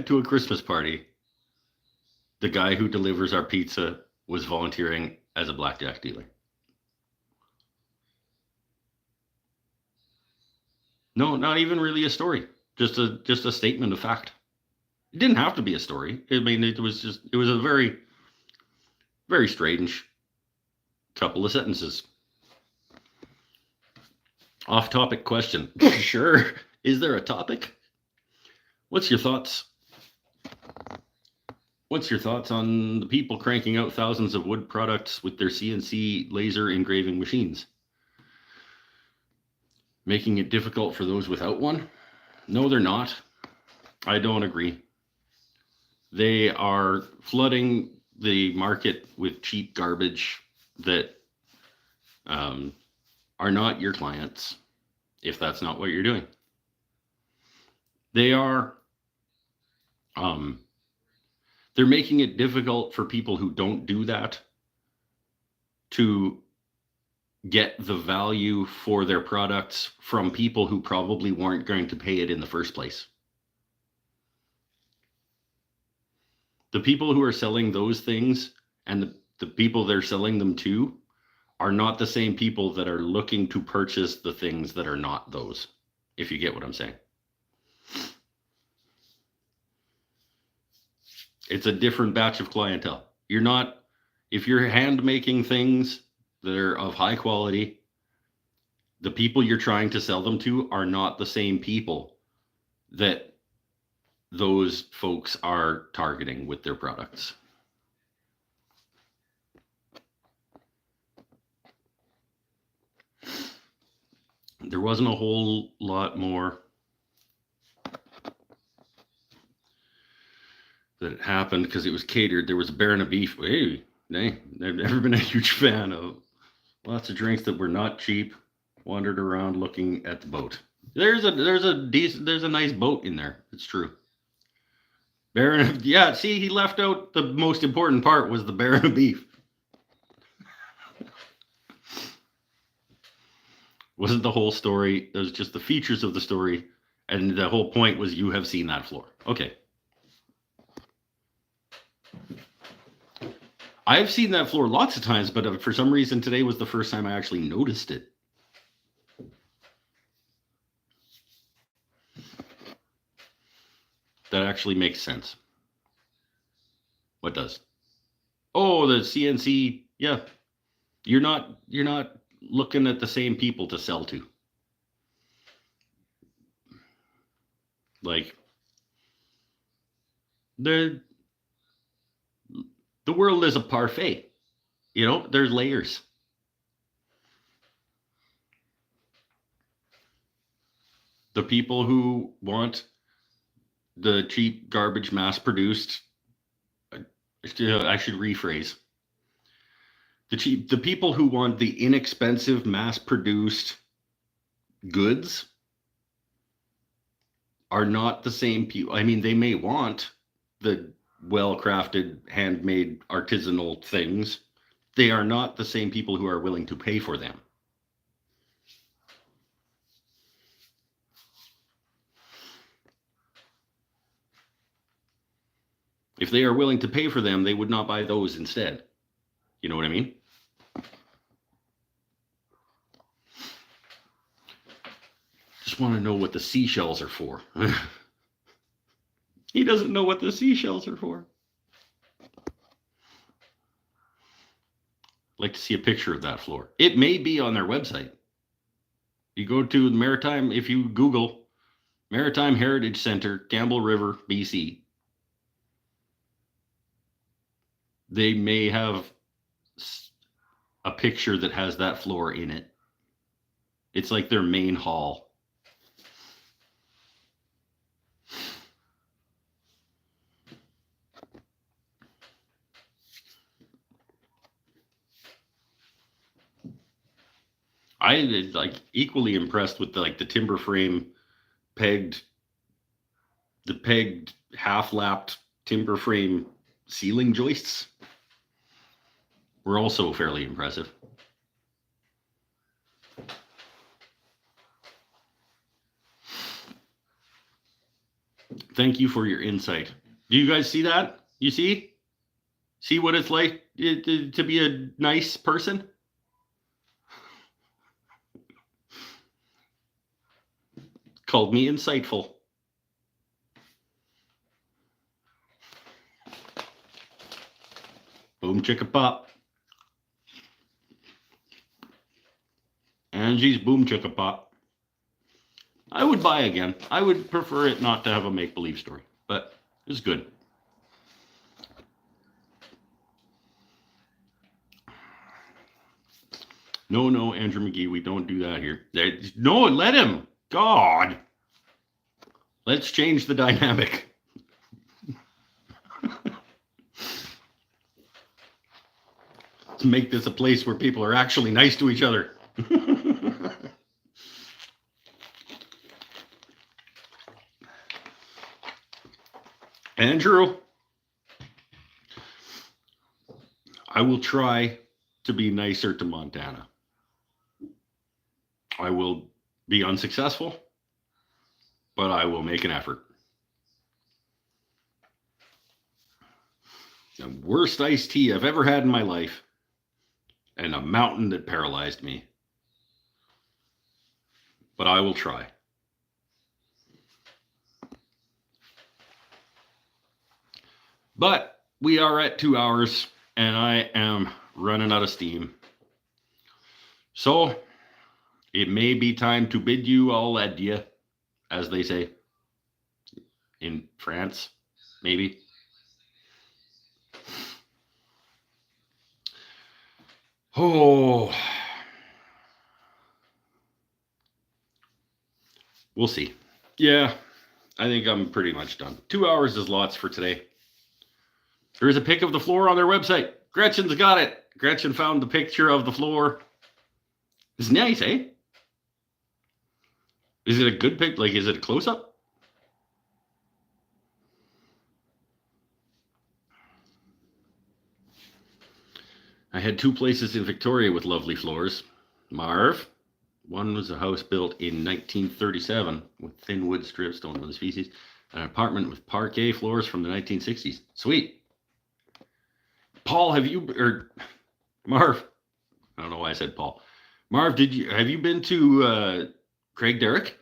Speaker 1: to a Christmas party. The guy who delivers our pizza was volunteering as a blackjack dealer. No, not even really a story. Just a statement of fact. It didn't have to be a story. I mean, it was a very, very strange couple of sentences. Off-topic question. Sure. Is there a topic? What's your thoughts? What's your thoughts on the people cranking out thousands of wood products with their CNC laser engraving machines? Making it difficult for those without one? No, they're not. I don't agree. They are flooding the market with cheap garbage that are not your clients, if that's not what you're doing. They are they're making it difficult for people who don't do that to get the value for their products from people who probably weren't going to pay it in the first place. The people who are selling those things and the people they're selling them to are not the same people that are looking to purchase the things that are not those, if you get what I'm saying. It's a different batch of clientele. If you're hand making things that are of high quality, the people you're trying to sell them to are not the same people that those folks are targeting with their products. There wasn't a whole lot more that happened because it was catered. There was a Baron of Beef. Hey, I've never been a huge fan of lots of drinks that were not cheap. Wandered around looking at the boat. There's a nice boat in there. It's true. Baron of, yeah, see, he left out the most important part was the Baron of Beef. Wasn't the whole story. It was just the features of the story. And the whole point was you have seen that floor. Okay. I've seen that floor lots of times, but for some reason today was the first time I actually noticed it. That actually makes sense. What does? Oh, the CNC, yeah. You're not looking at the same people to sell to. Like the the world is a parfait. You know, there's layers. The people who want the cheap garbage mass produced, I should rephrase. The people who want the inexpensive mass produced goods are not the same people. I mean, they may want the well crafted, handmade, artisanal things. They are not the same people who are willing to pay for them. If they are willing to pay for them, they would not buy those instead. You know what I mean? Just want to know what the seashells are for. He doesn't know what the seashells are for. I'd like to see a picture of that floor. It may be on their website. You go to the Maritime, if you Google Maritime Heritage Center, Campbell River, BC, they may have a picture that has that floor in it. It's like their main hall. I like equally impressed with the timber frame pegged half lapped timber frame ceiling joists were also fairly impressive. Thank you for your insight. Do you guys see that? You see? See what it's like to be a nice person? Called me insightful. Boom chicka pop. Angie's boom chicka pop. I would buy again. I would prefer it not to have a make-believe story, but it's good. No, Andrew McGee, we don't do that here. No, let him. God. Let's change the dynamic. Let's make this a place where people are actually nice to each other. Andrew, I will try to be nicer to Montana. I will be unsuccessful, but I will make an effort. The worst iced tea I've ever had in my life, and a mountain that paralyzed me. But I will try. But we are at 2 hours, and I am running out of steam. So it may be time to bid you all adieu, as they say in France, maybe. Oh, we'll see. Yeah, I think I'm pretty much done. 2 hours is lots for today. There is a pic of the floor on their website. Gretchen's got it. Gretchen found the picture of the floor. It's nice, eh? Is it a good pic? Like, is it a close-up? I had 2 places in Victoria with lovely floors. Marv. One was a house built in 1937 with thin wood strips, stone wood species. An apartment with parquet floors from the 1960s. Sweet. Paul, Marv? I don't know why I said Paul. Marv, have you been to Craig Derrick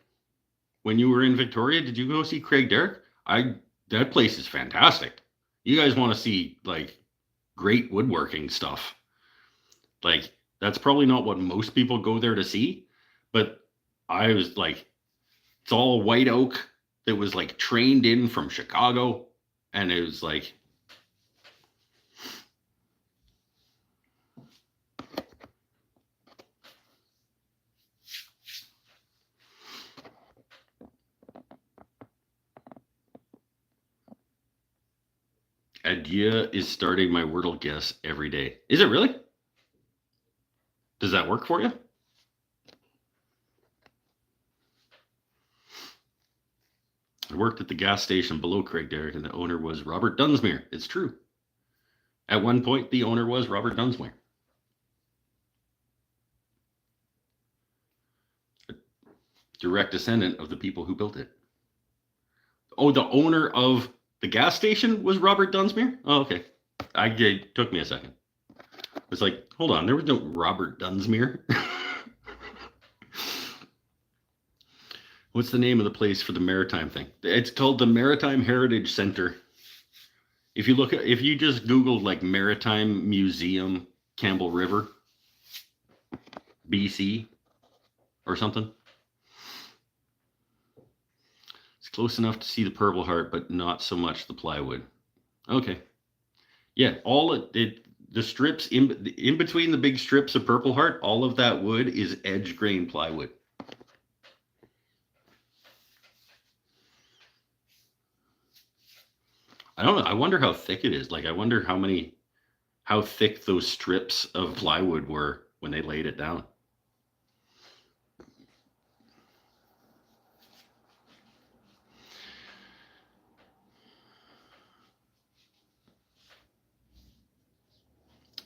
Speaker 1: when you were in Victoria? Did you go see Craig Derrick? That place is fantastic. You guys want to see like great woodworking stuff. Like That's probably not what most people go there to see, but I was like, it's all white oak that was like trained in from Chicago, and it was like, Adia is starting my Wordle guess every day. Is it really? Does that work for you? I worked at the gas station below Craig Derrick, and the owner was Robert Dunsmuir. It's true. At one point, the owner was Robert Dunsmuir. A direct descendant of the people who built it. Oh, the owner of the gas station was Robert Dunsmuir? Oh, okay. It took me a second. I was like, hold on, there was no Robert Dunsmuir. What's the name of the place for the maritime thing? It's called the Maritime Heritage Center. If you just Googled like Maritime Museum, Campbell River, BC, or something. It's close enough to see the Purple Heart, but not so much the plywood. Okay. Yeah, the strips in between the big strips of Purple Heart, all of that wood is edge grain plywood. I don't know. I wonder how thick it is. Like, I wonder how thick those strips of plywood were when they laid it down.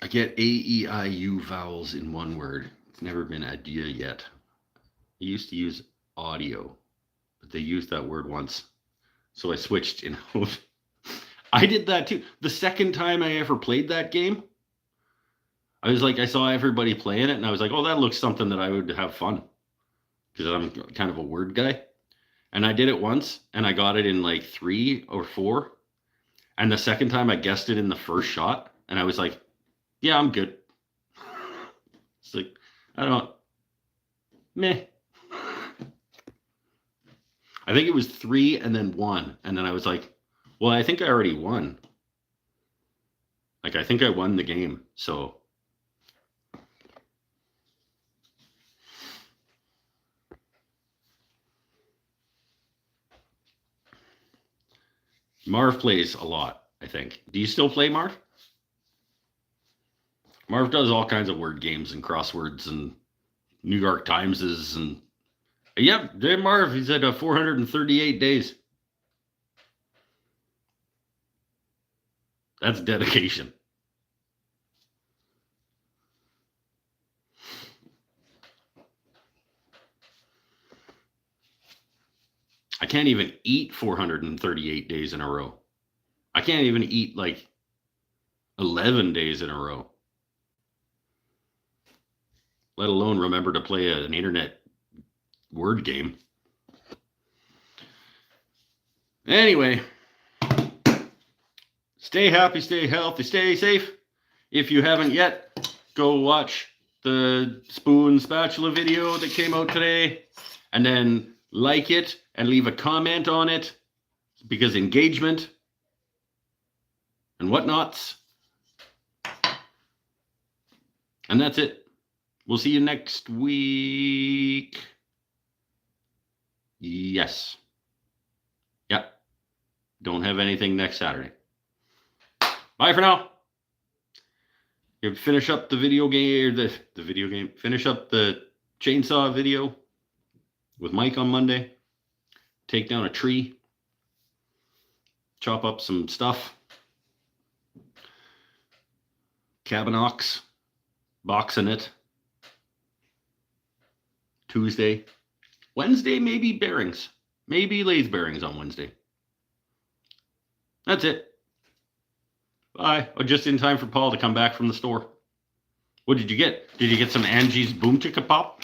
Speaker 1: I get A-E-I-U vowels in one word. It's never been idea yet. I used to use audio, but they used that word once. So I switched in. I did that too. The second time I ever played that game, I was like, I saw everybody playing it, and I was like, oh, that looks something that I would have fun, because I'm kind of a word guy. And I did it once, and I got it in like 3 or 4. And the second time I guessed it in the first shot, and I was like, yeah, I'm good. It's like, I don't, meh. I think it was 3 and then 1. And then I was like, well, I think I already won. Like, I think I won the game. So Marv plays a lot, I think. Do you still play, Marv? Marv does all kinds of word games and crosswords and New York Timeses and yep, Marv, he's at 438 days. That's dedication. I can't even eat 438 days in a row. I can't even eat like 11 days in a row, let alone remember to play an internet word game. Anyway, stay happy, stay healthy, stay safe. If you haven't yet, go watch the spoon spatula video that came out today, and then like it and leave a comment on it, because engagement and whatnots. And that's it. We'll see you next week. Yes. Yep. Don't have anything next Saturday. Bye for now. You finish up the video game, or the video game. Finish up the chainsaw video with Mike on Monday. Take down a tree. Chop up some stuff. Cabin ox. Boxing it. Tuesday. Wednesday, maybe bearings. Maybe lathe bearings on Wednesday. That's it. Bye. Oh, just in time for Paul to come back from the store. What did you get? Did you get some Angie's Boom Chicka Pop?